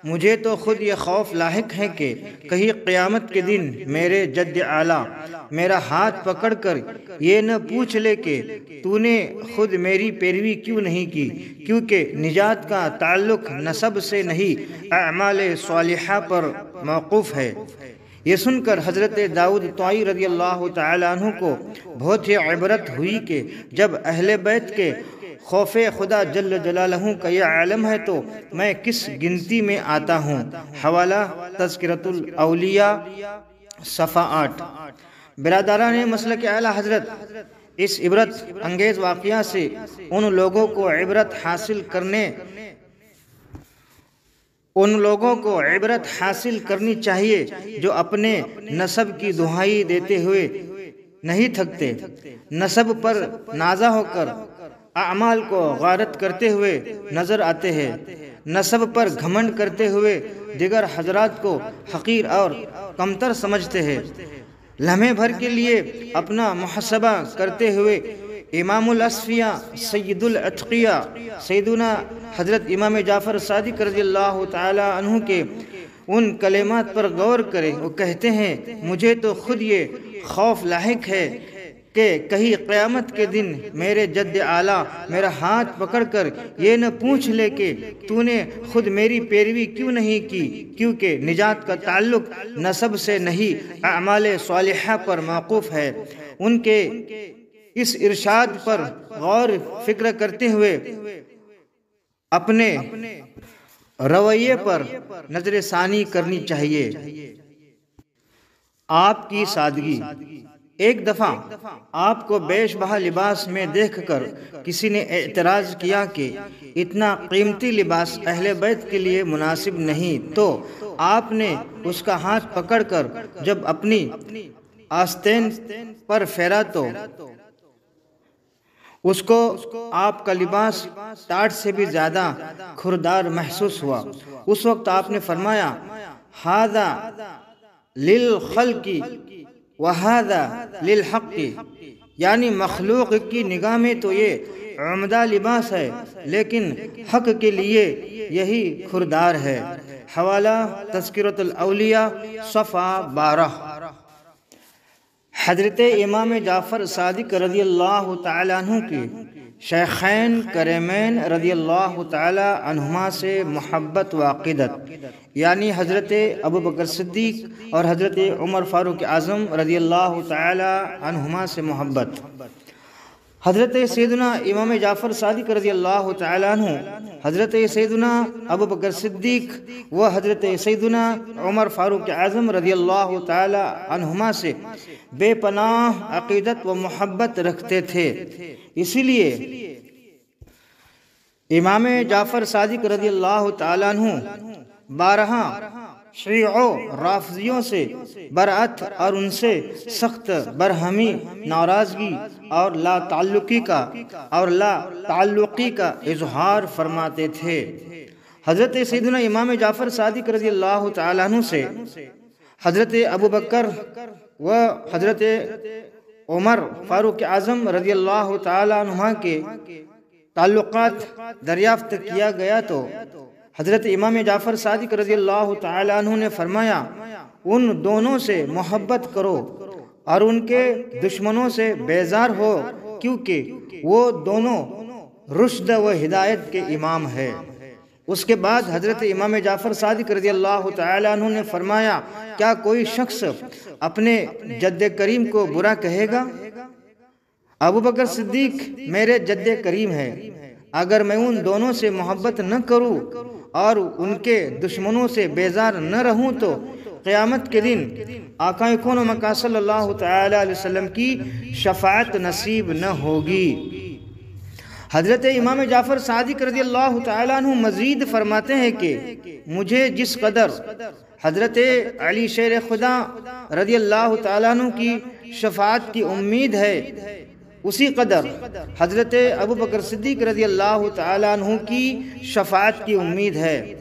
مجھے تو خود یہ خوف لاحق ہے کہ کہیں قیامت کے دن میرے جد اعلیٰ میرا ہاتھ پکڑ کر یہ نہ پوچھ لے کہ تو نے خود میری پیروی کیوں نہیں کی، کیونکہ نجات کا تعلق نسب سے نہیں اعمال صالحہ پر موقوف ہے۔ یہ سن کر حضرت داؤد طائی رضی اللہ تعالیٰ عنہ کو بہت ہی عبرت ہوئی کہ جب اہل بیت کے خوف خدا جل جلالہ کا یہ عالم ہے تو میں کس گنتی میں آتا ہوں۔ حوالہ تذکرۃ الاولیاء صفحہ 8۔ برادران مسلک اعلی حضرت، اس عبرت انگیز واقعہ سے ان لوگوں کو عبرت حاصل کرنی چاہیے جو اپنے نسب کی دہائی دیتے ہوئے نہیں تھکتے، نسب پر نازا ہو کر اعمال کو غارت کرتے ہوئے نظر آتے ہیں، نسب پر گھمنڈ کرتے ہوئے دیگر حضرات کو حقیر اور کمتر سمجھتے ہیں، لمحے بھر کے لیے اپنا محاسبہ کرتے ہوئے امام الاصفیاء سید الاتقیاء سیدنا حضرت امام جعفر صادق رضی اللہ تعالی عنہ کے ان کلمات پر غور کریں۔ وہ کہتے ہیں، مجھے تو خود یہ خوف لاحق ہے کہ کہیں قیامت کے دن میرے جد اعلیٰ میرا ہاتھ پکڑ کر یہ نہ پوچھ لے کہ تو نے خود میری پیروی کیوں نہیں کی، کیونکہ نجات کا تعلق نسب سے نہیں اعمال صالحہ پر موقوف ہے۔ ان کے اس ارشاد پر غور فکر کرتے ہوئے اپنے رویے پر نظر ثانی کرنی چاہیے۔ آپ کی سادگی۔ ایک دفعہ آپ کو بیش بہا لباس میں دیکھ کر کسی نے اعتراض کیا کہ اتنا قیمتی لباس اہل بیت کے لیے مناسب نہیں، تو آپ نے اس کا ہاتھ پکڑ کر جب اپنی آستین پر پھیرا تو اس کو آپ کا لباس ٹاٹ سے بھی زیادہ کھردار محسوس ہوا۔ اس وقت آپ نے فرمایا، ھذا للخلق وھذا للحق، یعنی مخلوق کی نگاہ میں تو یہ عمدہ لباس ہے لیکن حق کے لیے یہی کھردار ہے۔ حوالہ تذکرۃ الاولیاء صفحہ 12۔ حضرت امام جعفر صادق رضی اللہ تعالیٰ عنہ کی شیخین کریمین رضی اللہ تعالیٰ عنہما سے محبت و عقیدت، یعنی حضرت ابوبکر صدیق اور حضرت عمر فاروق اعظم رضی اللہ تعالیٰ عنہما سے محبت۔ حضرت سیدنا امام جعفر صادق رضی اللہ تعالیٰ عنہ، حضرت سیدنا ابو بکر صدیق و حضرت سیدنا عمر فاروق اعظم رضی اللہ تعالیٰ عنہما سے بے پناہ عقیدت و محبت رکھتے تھے۔ اسی لیے امام جعفر صادق رضی اللہ تعالیٰ عنہ بارہا شیعوں رافضیوں سے برعت اور ان سے سخت برہمی، ناراضگی اور لا تعلقی کا اظہار فرماتے تھے۔ حضرت سیدنا امام جعفر صادق رضی اللہ تعالیٰ عنہ سے حضرت ابو بکر و حضرت عمر فاروق اعظم رضی اللہ تعالیٰ عنہ کے تعلقات دریافت کیا گیا تو حضرت امام جعفر صادق رضی اللہ تعالیٰ عنہ نے فرمایا، ان دونوں سے محبت کرو اور ان کے دشمنوں سے بیزار ہو، کیونکہ وہ دونوں رشد و ہدایت کے امام ہیں۔ اس کے بعد حضرت امام جعفر صادق رضی اللہ تعالیٰ عنہ نے فرمایا، کیا کوئی شخص اپنے جد کریم کو برا کہے گا؟ ابو بکر صدیق میرے جد کریم ہے، اگر میں ان دونوں سے محبت نہ کروں اور ان کے دشمنوں سے بیزار نہ رہوں تو قیامت کے دن آقا کون و مکان صلی اللہ تعالیٰ علیہ وسلم کی شفاعت نصیب نہ ہوگی۔ حضرت امام جعفر صادق رضی اللہ تعالیٰ عنہ مزید فرماتے ہیں کہ مجھے جس قدر حضرت علی شیر خدا رضی اللہ تعالیٰ عنہ کی شفاعت کی امید ہے، اسی قدر حضرت ابو بکر صدیق رضی اللہ تعالیٰ عنہ کی شفاعت کی امید ہے۔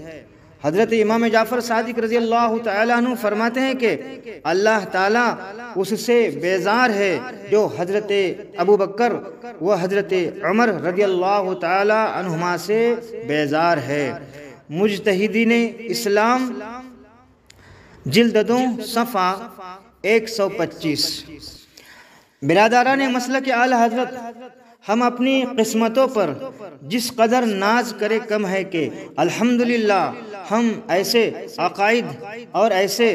حضرت امام جعفر صادق رضی اللہ تعالیٰ عنہ فرماتے ہیں کہ اللہ تعالیٰ اس سے بیزار ہے جو حضرت ابو بکر و حضرت عمر رضی اللہ تعالیٰ عنہما سے بیزار ہے۔ مجتہدین اسلام جلد 2 صفحہ 125۔ برادران مسلک اعلی حضرت، ہم اپنی قسمتوں پر جس قدر ناز کرے کم ہے کہ الحمدللہ ہم ایسے عقائد اور ایسے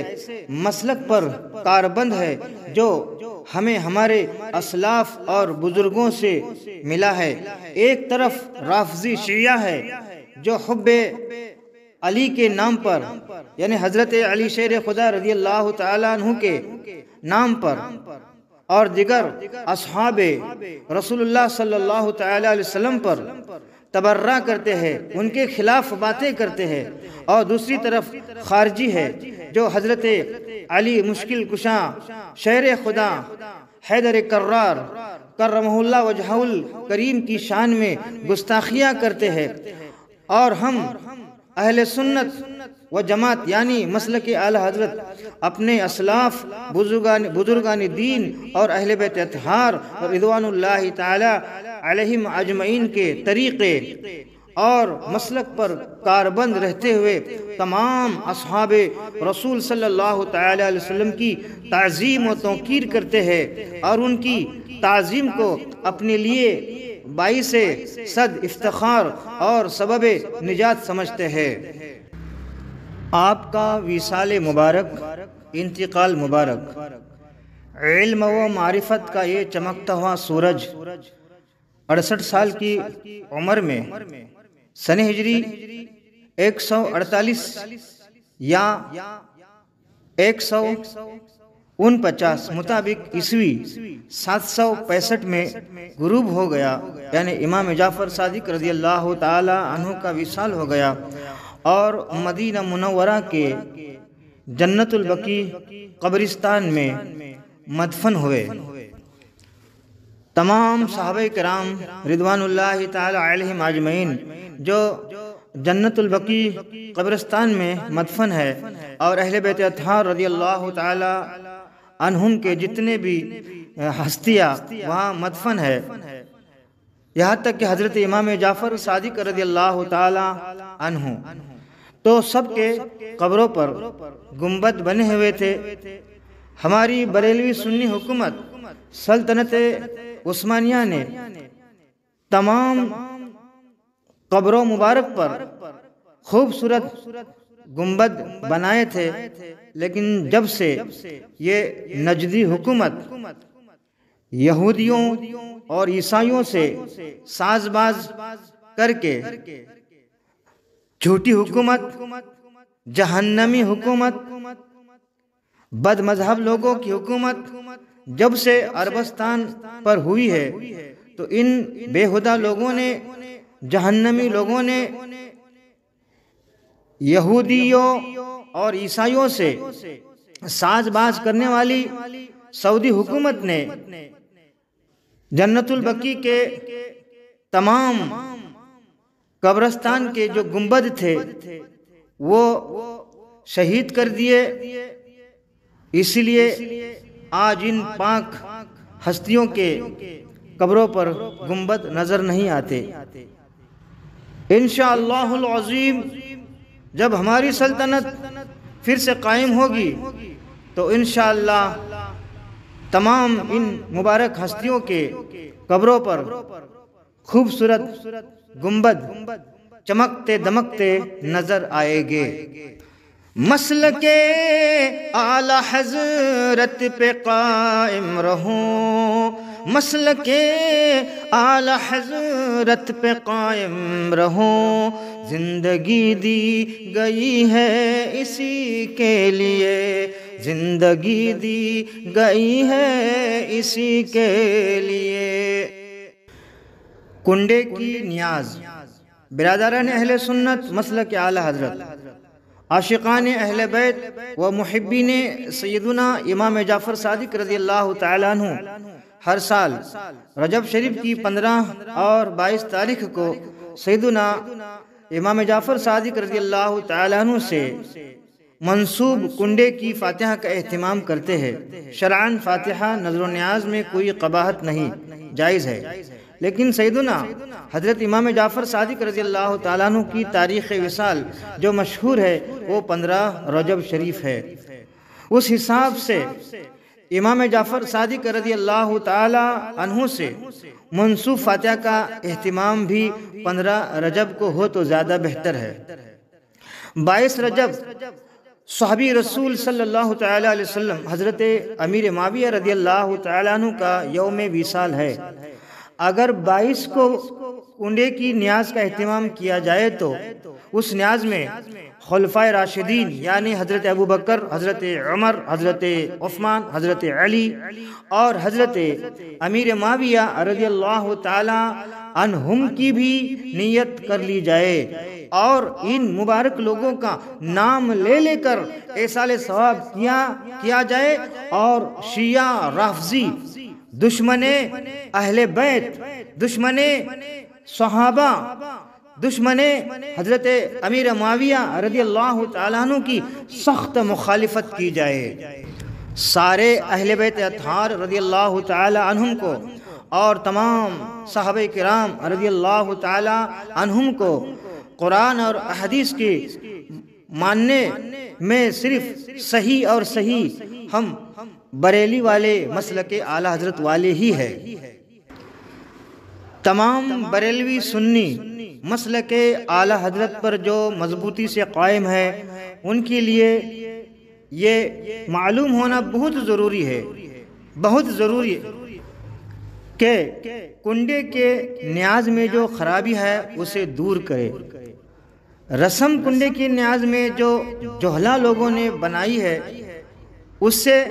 مسلک پر کاربند ہے جو ہمیں ہمارے اسلاف اور بزرگوں سے ملا ہے۔ ایک طرف رافضی شیعہ ہے جو حب علی کے نام پر، یعنی حضرت علی شیر خدا رضی اللہ تعالیٰ عنہ کے نام پر، اور دیگر اصحاب رسول اللہ صلی اللہ تعالیٰ علیہ وسلم پر تبرہ کرتے ہیں، ان کے خلاف باتیں کرتے ہیں، اور دوسری طرف خارجی ہے جو حضرت علی مشکل کشاں شیر خدا حیدر کرار کرمہ اللہ وجہہ الکریم کی شان میں گستاخیاں کرتے ہیں، اور ہم اہل سنت و جماعت یعنی مسلک اعلی حضرت اپنے اسلاف بزرگان دین اور اہل بیت اطہار رضوان اللہ تعالی علیہم اجمعین کے طریقے اور مسلک پر کاربند رہتے ہوئے تمام اصحاب رسول صلی اللہ تعالی علیہ وسلم کی تعظیم و توقیر کرتے ہیں، اور ان کی تعظیم کو اپنے لیے باعث صد افتخار اور سبب نجات سمجھتے ہیں۔ آپ کا وصال مبارک، انتقال مبارک، علم و معرفت کا یہ چمکتا ہوا سورج 68 سال کی عمر میں سن ہجری 148 یا 149 مطابق عیسوی 765 میں غروب ہو گیا، یعنی امام جعفر صادق رضی اللہ تعالی عنہ کا وصال ہو گیا، اور مدینہ منورہ کے جنت البقیع قبرستان میں مدفن ہوئے۔ تمام صحابہ کرام رضوان اللہ تعالی علیہم اجمعین جو جنت البقیع قبرستان میں مدفن ہے، اور اہل بیت اطہار رضی اللہ تعالی عنہم کے جتنے بھی ہستیاں وہاں مدفن ہے، یہاں تک کہ حضرت امام جعفر صادق رضی اللہ تعالی عنہ، تو سب کے قبروں پر گنبد بنے ہوئے تھے۔ ہماری بریلوی سنی حکومت سلطنت عثمانیہ نے تمام قبروں مبارک پر خوبصورت گنبد بنائے تھے، لیکن جب سے یہ نجدی حکومت یہودیوں اور عیسائیوں سے ساز باز کر کے جھوٹی حکومت، جہنمی حکومت، بد مذہب لوگوں کی حکومت جب سے عربستان پر ہوئی ہے تو ان بے ہدہ لوگوں نے، جہنمی لوگوں نے یہودیوں اور عیسائیوں سے ساز باز کرنے والی سعودی حکومت نے جنت البقیع کے تمام قبرستان کے جو گنبد تھے وہ شہید کر دیے. اس لیے آج ان پاک ہستیوں کے قبروں پر گنبد نظر نہیں آتے. انشاءاللہ العظیم جب ہماری سلطنت پھر سے قائم ہوگی تو انشاءاللہ تمام ان مبارک ہستیوں کے قبروں پر خوبصورت گنبد چمکتے دمکتے نظر آئے گے. مسلک اعلی حضرت پہ قائم رہوں، مسلک اعلی حضرت پہ قائم رہوں، زندگی دی گئی ہے اسی کے لیے، زندگی دی گئی ہے اسی کے لیے. کنڈے کی نیاز. برادران اہل سنت مسلک اعلی حضرت، عاشقان اہل بیت و محبین سیدنا امام جعفر صادق رضی اللہ تعالیٰ عنہ ہر سال رجب شریف کی 15 اور 22 تاریخ کو سیدنا امام جعفر صادق رضی اللہ تعالیٰ عنہ سے منسوب کنڈے کی فاتحہ کا اہتمام کرتے ہیں. شرعاً فاتحہ نذر و نیاز میں کوئی قباحت نہیں، جائز ہے، لیکن سیدنا حضرت امام جعفر صادق رضی اللہ تعالیٰ عنہ کی تاریخ وصال جو مشہور ہے وہ 15 رجب شریف ہے. اس حساب سے امام جعفر صادق رضی اللہ تعالیٰ عنہ سے منسوب فاتحہ کا اہتمام بھی 15 رجب کو ہو تو زیادہ بہتر ہے. 22 رجب صحابی رسول صلی اللہ تعالیٰ علیہ وسلم حضرت امیر معاویہ رضی اللہ تعالیٰ عنہ کا یوم وصال ہے. اگر 22 کو کنڈے کی نیاز کا اہتمام کیا جائے تو اس نیاز میں خلفائے راشدین یعنی حضرت ابوبکر، حضرت عمر، حضرت عثمان، حضرت علی اور حضرت امیر معاویہ رضی اللہ تعالی عنہم کی بھی نیت کر لی جائے اور ان مبارک لوگوں کا نام لے لے کر ایصال ثواب کیا جائے. اور شیعہ رافضی دشمن اہل بیت، دشمن صحابہ، دشمن حضرت امیر معاویہ رضی اللہ تعالیٰ عنہ کی سخت مخالفت کی جائے. سارے اہل بیت اطہار رضی اللہ تعالیٰ عنہم کو اور تمام صحابہ کرام رضی اللہ تعالیٰ عنہم کو قرآن اور احادیث کی ماننے میں صرف صحیح اور صحیح ہم بریلی والے مسلک اعلی حضرت والے ہی ہے. تمام بریلوی سنی مسلک اعلی حضرت پر جو مضبوطی سے قائم ہے ان کے لیے یہ معلوم ہونا بہت ضروری ہے، بہت ضروری ہے کہ کنڈے کے نیاز میں جو خرابی ہے اسے دور کرے. رسم کنڈے کی نیاز میں جو جوہلا لوگوں نے بنائی ہے اس سے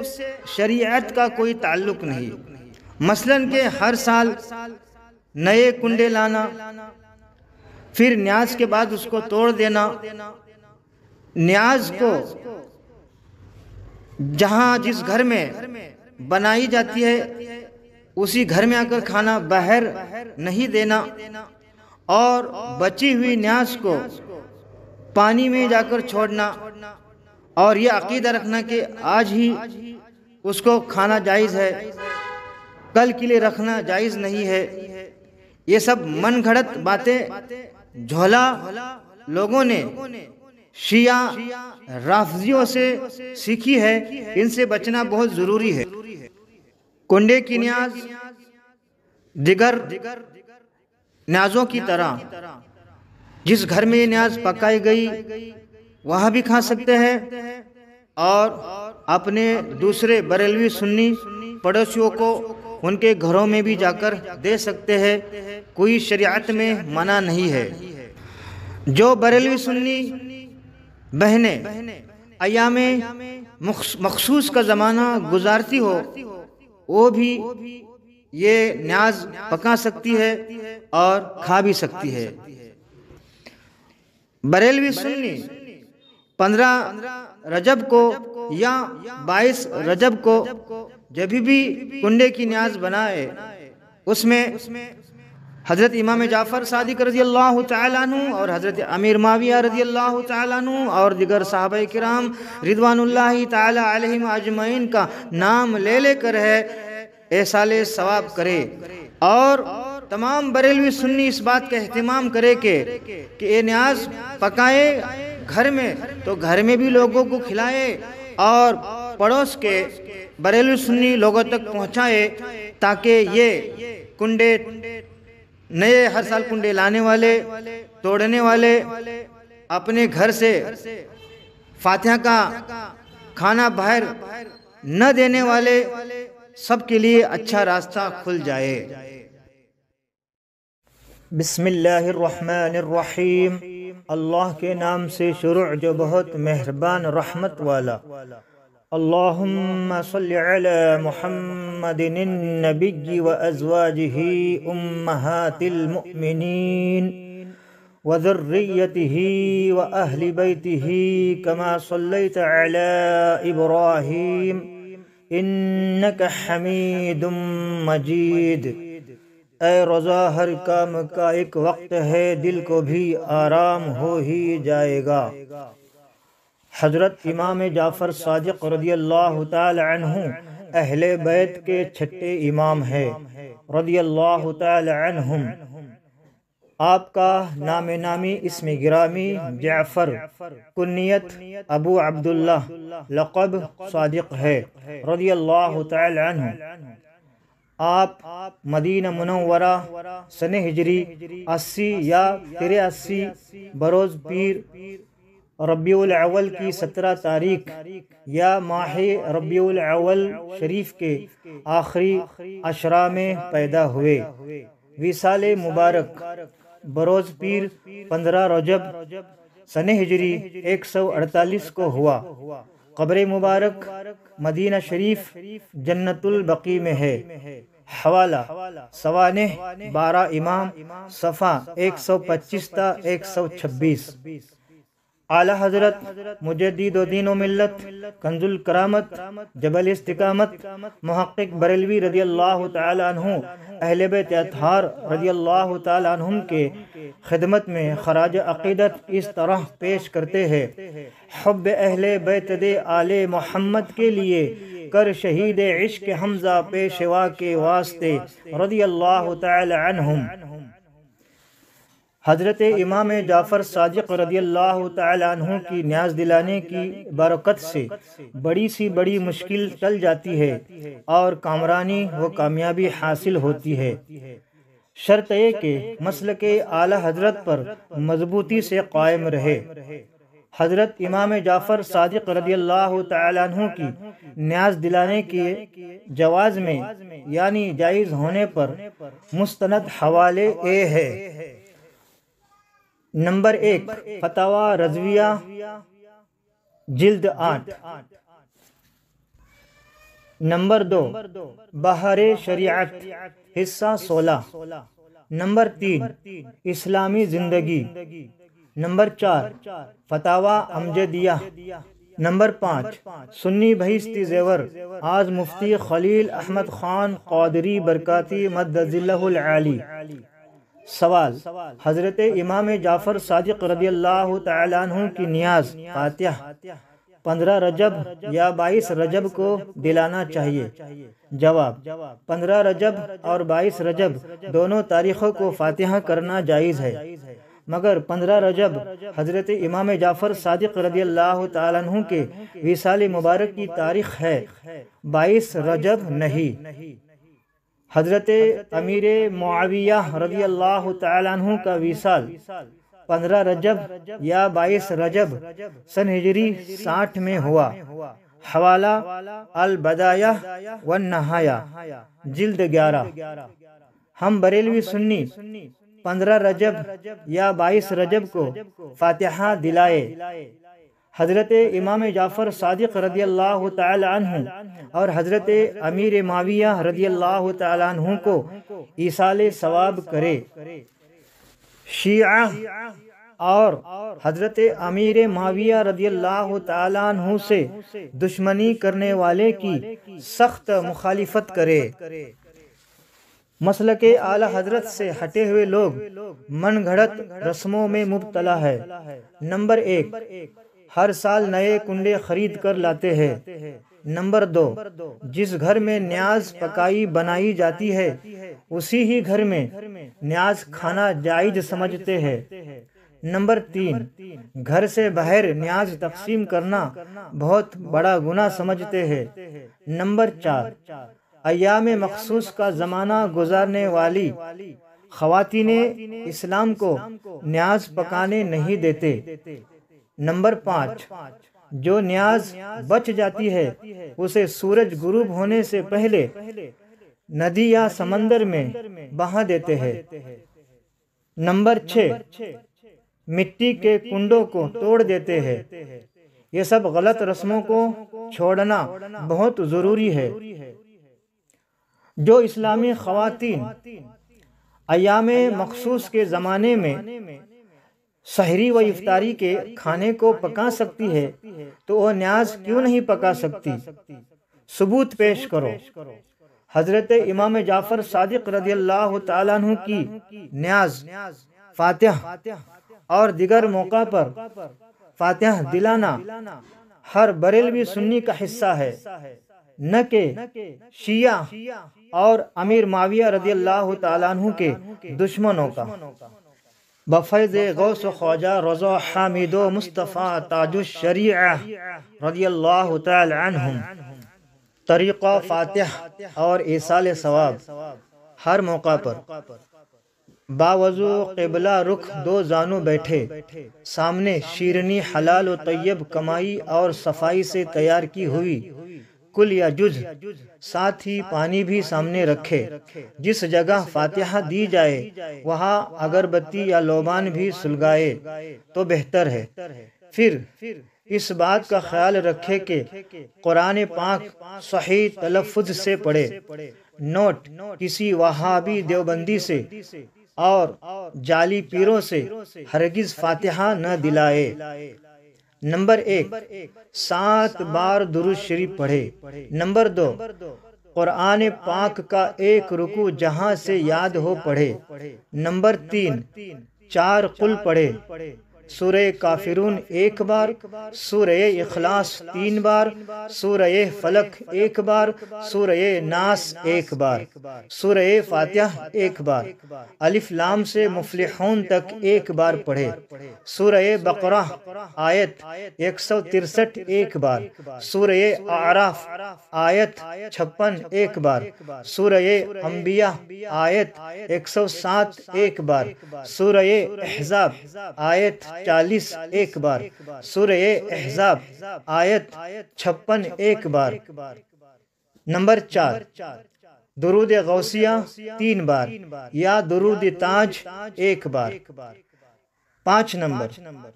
شریعت کا کوئی تعلق نہیں. مثلاً کہ ہر سال نئے کنڈے لانا، پھر نیاز کے بعد اس کو توڑ دینا، نیاز کو جہاں جس گھر میں بنائی جاتی ہے اسی گھر میں آ کر کھانا باہر نہیں دینا، اور بچی ہوئی نیاز کو پانی میں جا کر چھوڑنا، اور یہ عقیدہ رکھنا کہ آج ہی اس کو کھانا جائز ہے، کل کے لیے رکھنا جائز نہیں ہے. یہ سب من گھڑت باتیں جھولا لوگوں نے شیعہ رافضیوں سے سیکھی ہے، ان سے بچنا بہت ضروری ہے. کنڈے کی نیاز دیگر نیازوں کی طرح جس گھر میں یہ نیاز پکائی گئی وہاں بھی کھا سکتے ہیں، اور اپنے دوسرے بریلوی سنی پڑوسیوں کو ان کے گھروں میں بھی جا کر دے سکتے ہیں، کوئی شریعت میں منع نہیں ہے۔ جو بریلوی سنی بہنیں ایام مخصوص کا زمانہ گزارتی ہو وہ بھی یہ نیاز پکا سکتی ہے اور کھا بھی سکتی ہے۔ بریلوی سنی 15 رجب کو یا 22 رجب کو جب بھی کنڈے کی نیاز بنائے، اس میں حضرت امام جعفر صادق رضی اللہ تعالیٰ عنہ اور حضرت امیر معاویہ رضی اللہ تعالیٰ عنہ اور دیگر صحابہ کرام رضوان اللہ تعالیٰ علیہم اجمعین کا نام لے لے کر ہے ایصال ثواب کرے، اور تمام بریلوی سنی اس بات کا اہتمام کرے کہ یہ نیاز پکائے گھر میں تو گھر میں بھی لوگوں کو کھلائے اور پڑوس کے بریلوی سنی لوگوں تک پہنچائے، تاکہ یہ کنڈے نئے ہر سال کنڈے لانے والے توڑنے والے اپنے گھر سے فاتحہ کا کھانا باہر نہ دینے والے سب کے لیے اچھا راستہ کھل جائے۔ بسم اللہ الرحمن الرحیم، اللہ کے نام سے شروع جو بہت مہربان رحمت والا۔ اللہم صل علی محمد النبی وازواجہ امہات المؤمنین وذریتہ واہل بیتہ کما صلیت علی ابراہیم انک حمید مجید۔ اے روزہ ہر کام کا ایک وقت ہے، دل کو بھی آرام ہو ہی جائے گا۔ حضرت امام جعفر صادق رضی اللہ تعالی عنہ اہل بیت کے چھٹے امام ہے رضی اللہ تعالی عنہم۔ آپ کا نام نامی اسم گرامی جعفر، کنیت ابو عبداللہ، لقب صادق ہے رضی اللہ تعالی عنہ۔ آپ مدینہ منورہ سنہ ہجری 80 یا 83 بروز پیر ربیع الاول کی 17 تاریخ یا ماہ ربیع الاول شریف کے آخری عشرہ میں پیدا ہوئے۔ وصال مبارک بروز پیر 15 رجب سنہ ہجری 148 کو ہوا۔ قبر مبارک مدینہ شریف جنت البقیع میں ہے۔ حوالہ سوانح 12 امام، صفحہ 125 تا 126۔ اعلی حضرت مجدد و دین و ملت کنز الکرامت جبل استقامت محقق بریلوی رضی اللہ تعالی عنہ اہل بیت اطہار رضی اللہ تعالی عنہم کے خدمت میں خراج عقیدت اس طرح پیش کرتے ہیں: حب اہل بیت دے آل محمد کے لیے کر شہید عشق حمزہ پیشوا کے واسطے رضی اللہ تعالی عنہم۔ حضرت امام جعفر صادق رضی اللہ تعالی عنہ کی نیاز دلانے کی برکت سے بڑی سی بڑی مشکل ٹل جاتی ہے اور کامرانی و کامیابی حاصل ہوتی ہے، شرط یہ کہ مسلک اعلی حضرت پر مضبوطی سے قائم رہے۔ حضرت امام جعفر صادق رضی اللہ تعالی عنہ کی نیاز دلانے کے جواز میں یعنی جائز ہونے پر مستند حوالے اے ہے: نمبر 1 فتاوی رضویہ جلد 8۔ نمبر 2 بہار شریعت حصہ 16۔ نمبر 3 اسلامی زندگی۔ نمبر 4 فتاوی امجدیہ۔ نمبر 5 سنی بہشتی زیور آج مفتی خلیل احمد خان قادری برکاتی مدد ذلہ العالی۔ سوال: حضرت امام جعفر صادق رضی اللہ تعالی عنہ کی نیاز فاتحہ 15 رجب یا 22 رجب کو دلانا چاہیے؟ جواب: 15 رجب اور 22 رجب دونوں تاریخوں کو فاتحہ کرنا جائز ہے، مگر 15 رجب حضرت امام جعفر صادق رضی اللہ تعالی عنہ کے وصال مبارک کی تاریخ ہے، 22 رجب نہیں۔ حضرت امیر معاویہ رضی اللہ تعالی عنہ کا وصال 15 رجب یا 22 رجب سن ہجری 60 میں ہوا۔ حوالہ البدایہ والنہایہ جلد 11۔ ہم بریلوی سنی 15 رجب یا 22 رجب کو فاتحہ دلائے حضرت امام جعفر صادق رضی اللہ تعالی عنہ اور حضرت امیر معاویہ رضی اللہ تعالی عنہ کو ایصال ثواب کرے۔ شیعہ اور حضرت امیر معاویہ رضی اللہ تعالی عنہ سے دشمنی کرنے والے کی سخت مخالفت کرے۔ مسلک اعلی حضرت سے ہٹے ہوئے لوگ من گھڑت رسموں میں مبتلا ہے۔ نمبر 1، ہر سال نئے کنڈے خرید کر لاتے ہیں۔ نمبر 2، جس گھر میں نیاز پکائی بنائی جاتی ہے اسی ہی گھر میں نیاز کھانا جائز سمجھتے ہیں۔ نمبر 3، گھر سے باہر نیاز تقسیم کرنا بہت بڑا گناہ سمجھتے ہیں۔ نمبر 4، ایام مخصوص کا زمانہ گزارنے والی خواتین اسلام کو نیاز پکانے نہیں دیتے۔ نمبر 5، جو نیاز بچ جاتی ہے اسے سورج غروب ہونے سے پہلے ندی یا سمندر میں بہا دیتے ہیں۔ نمبر 6، مٹی کے کنڈوں کو توڑ دیتے ہیں۔ یہ سب غلط رسموں کو چھوڑنا بہت ضروری ہے۔ جو اسلامی خواتین ایام مخصوص کے زمانے میں سحری و افطاری کے کھانے کو پکا سکتی ہے تو وہ نیاز کیوں نہیں پکا سکتی؟ ثبوت پیش کرو۔ حضرت امام جعفر صادق رضی اللہ تعالیٰ عنہ کی نیاز، فاتحہ اور دیگر موقع پر فاتحہ دلانا ہر بریلوی سنی کا حصہ ہے، نہ کہ شیعہ اور امیر معاویہ رضی اللہ تعالیٰ عنہ کے دشمنوں کا۔ بفیض غوث و خواجہ رضا حامد و مصطفیٰ تاج الشریعہ رضی اللہ تعالی عنہم، طریقہ فاتح اور ایصال ثواب ہر موقع پر باوضو قبلہ رخ 2 زانو بیٹھے، سامنے شیرنی حلال و طیب کمائی اور صفائی سے تیار کی ہوئی کل یا جز، ساتھ ہی پانی بھی سامنے رکھے۔ جس جگہ فاتحہ دی جائے وہاں اگربتی یا لوبان بھی سلگائے تو بہتر ہے۔ پھر اس بات کا خیال رکھے کہ قرآن پاک صحیح تلفظ سے پڑھے۔ نوٹ: کسی وہابی دیوبندی سے اور جعلی پیروں سے ہرگز فاتحہ نہ دلائے۔ نمبر 1، 7 بار درود شریف پڑھے۔ نمبر 2، قرآن پاک کا ایک رکوع جہاں سے یاد ہو پڑھے۔ نمبر 3، 4 قل پڑھے۔ سورہ کافرون 1 بار، سورہ اخلاص 3 بار، سورہ فلق 1 بار، سورہ ناس 1 بار، سورہ فاتحہ 1 بار، الف لام سے مفلحون تک 1 بار پڑھے۔ سورہ بقرہ آیت 163 1 بار، سورہ اعراف آیت 56 1 بار، سورہ انبیاء آیت 107 1 بار، سورہ احزاب آیت 40 1 بار، سورہ احزاب آیت 56 1 بار۔ نمبر 4، درود غوثیہ 3 بار یا درود تاج 1 بار۔ 5 نمبر،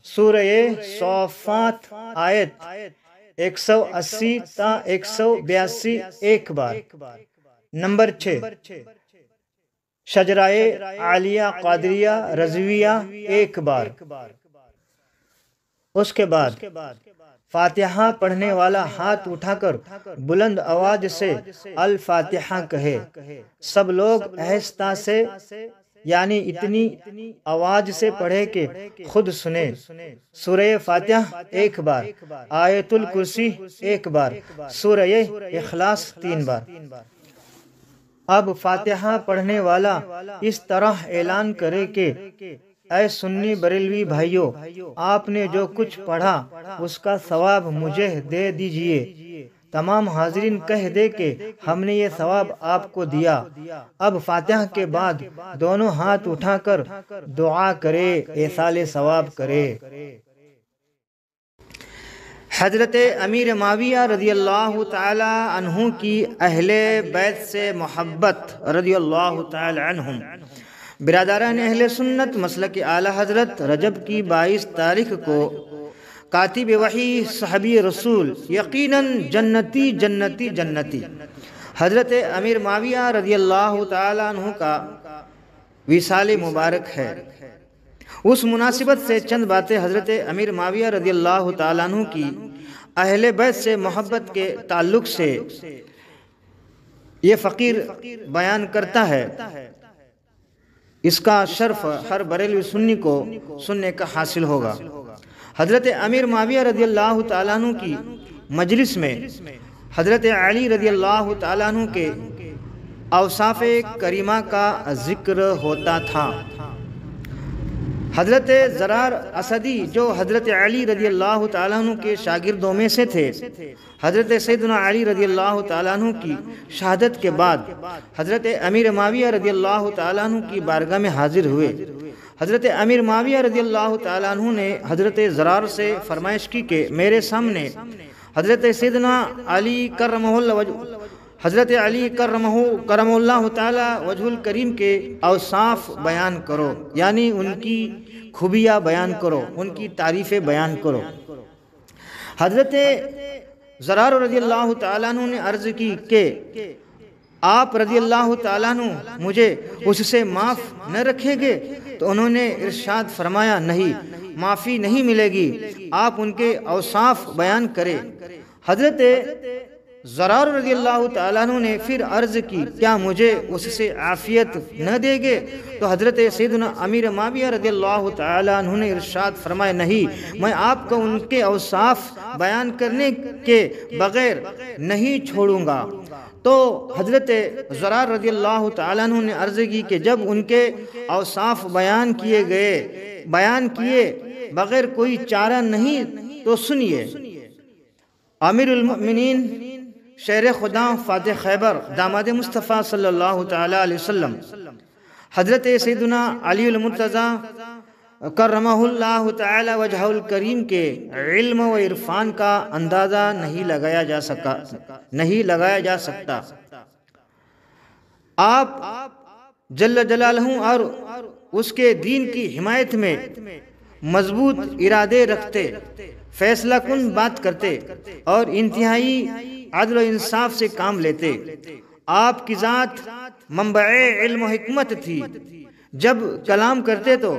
سورہ صافات آیت 180 تا 182 1 بار۔ نمبر 6، شجرہ عالیہ قادریہ رضویہ 1 بار۔ اس کے بعد فاتحہ پڑھنے والا ہاتھ اٹھا کر بلند آواز سے الفاتحہ کہے۔ سب لوگ آہستہ سے یعنی اتنی آواز سے پڑھے کہ خود سنے۔ سورہ فاتحہ 1 بار، آیت الکرسی 1 بار، سورہ اخلاص 3 بار۔ اب فاتحہ پڑھنے والا اس طرح اعلان کرے کہ اے سنی بریلوی بھائیو، آپ نے جو کچھ پڑھا اس کا ثواب مجھے دے دیجئے۔ تمام حاضرین کہہ دے کہ ہم نے یہ ثواب آپ کو دیا۔ اب فاتحہ کے بعد دونوں ہاتھ اٹھا کر دعا کرے، ایصال ثواب کرے۔ حضرت امیر معاویہ رضی اللہ تعالی عنہ کی اہل بیت سے محبت رضی اللہ تعالی عنہم۔ برادران اہل سنت مسلک اعلی حضرت رجب کی 22 تاریخ کو کاتب وحی صحابی رسول یقیناً جنتی جنتی جنتی حضرت امیر معاویہ رضی اللہ تعالی عنہ کا وصال مبارک ہے۔ اس مناسبت سے چند باتیں حضرت امیر معاویہ رضی اللہ تعالیٰ عنہ کی اہل بیت سے محبت کے تعلق سے یہ فقیر بیان کرتا ہے۔ اس کا شرف ہر بریلوی سنی کو سننے کا حاصل ہوگا۔ حضرت امیر معاویہ رضی اللہ تعالیٰ عنہ کی مجلس میں حضرت علی رضی اللہ تعالیٰ عنہ کے اوصاف کریمہ کا ذکر ہوتا تھا۔ حضرت زرار اسدی جو حضرت علی رضی اللہ تعالیٰ عنہ کے شاگردوں میں سے تھے، حضرت سیدنا علی رضی اللہ تعالیٰ عنہ کی شہادت کے بعد حضرت امیر معاویہ رضی اللہ تعالیٰ عنہ کی بارگاہ میں حاضر ہوئے۔ حضرت امیر معاویہ رضی اللہ تعالیٰ عنہ نے حضرت زرار سے فرمائش کی کہ میرے سامنے حضرت سیدنا علی حضرت علی کرم اللہ تعالی وجہ الکریم کے اوصاف بیان کرو، یعنی ان کی خوبیاں بیان کرو، ان کی تعریفیں بیان کرو۔ حضرت زرار رضی اللہ تعالیٰ عنہ نے عرض کی کہ آپ رضی اللہ تعالیٰ عنہ مجھے اس سے معاف نہ رکھیں گے؟ تو انہوں نے ارشاد فرمایا نہیں، معافی نہیں ملے گی، آپ ان کے اوصاف بیان کریں۔ حضرت زرار رضی اللہ تعالیٰ عنہ نے پھر عرض کی کیا مجھے اس سے عافیت نہ دے گے؟ تو حضرت سیدنا امیر معاویہ رضی اللہ تعالیٰ عنہ نے ارشاد فرمایا نہیں، میں آپ کو ان کے اوصاف بیان کرنے کے بغیر نہیں چھوڑوں گا۔ تو حضرت زرار رضی اللہ تعالیٰ عنہ نے عرض کی کہ جب ان کے اوصاف بیان کیے بغیر کوئی چارہ نہیں تو سنیے۔ امیر المؤمنین شیر خدا فاتح خیبر داماد مصطفیٰ صلی اللہ تعالیٰ علیہ وسلم حضرت سیدنا علی المرتضی کرمہ اللہ تعالی وجہ الکریم کے علم و عرفان کا اندازہ نہیں لگایا جا سکتا۔ آپ جل جلالہ اور اس کے دین کی حمایت میں مضبوط ارادے رکھتے، فیصلہ کن بات کرتے اور انتہائی عدل و انصاف سے کام لیتے۔ آپ کی ذات منبع علم و حکمت تھی، جب کلام کرتے تو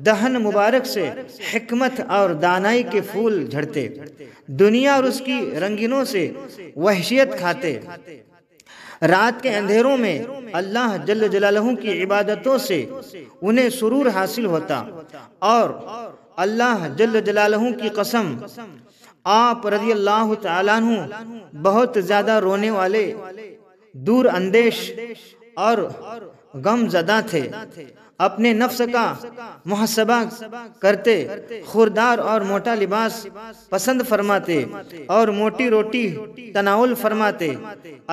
دہن مبارک سے حکمت اور دانائی کے پھول جھڑتے، دنیا اور اس کی رنگینوں سے وحشیت کھاتے۔ رات کے اندھیروں میں اللہ جل جلالہ کی عبادتوں سے انہیں سرور حاصل ہوتا، اور اللہ جل جلالہ کی قسم آپ رضی اللہ تعالیٰ عنہ بہت زیادہ رونے والے، دور اندیش اور غم زدہ تھے۔ اپنے نفس کا محاسبہ کرتے، خوردار اور موٹا لباس پسند فرماتے اور موٹی روٹی تناول فرماتے۔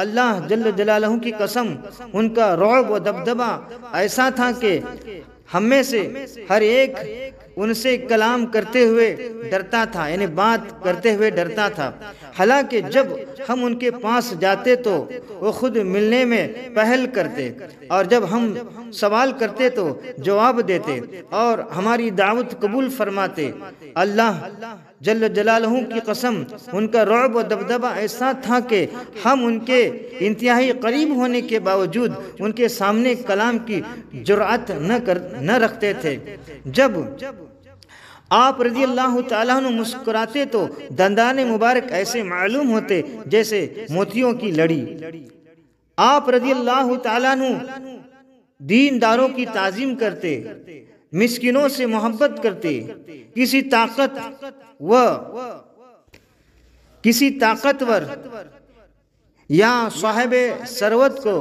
اللہ جل جلالہ کی قسم ان کا رعب و دبدبہ ایسا تھا کہ ہم میں سے ہر ایک ان سے کلام کرتے ہوئے ڈرتا تھا، یعنی بات کرتے ہوئے ڈرتا تھا۔ حالانکہ جب ہم ان کے پاس جاتے تو وہ خود ملنے میں پہل کرتے، اور جب ہم سوال کرتے تو جواب دیتے اور ہماری دعوت قبول فرماتے۔ اللہ جل جلالہ کی قسم ان کا رعب و دبدبہ ایسا تھا کہ ہم ان کے انتہائی قریب ہونے کے باوجود ان کے سامنے کلام کی جرأت نہ رکھتے تھے۔ جب آپ رضی اللہ تعالیٰ عنہ مسکراتے تو دندان مبارک ایسے معلوم ہوتے جیسے موتیوں کی لڑی۔ آپ رضی اللہ تعالیٰ عنہ دینداروں کی تعظیم کرتے، مسکینوں سے محبت کرتے، کسی طاقتور یا صاحب ثروت کو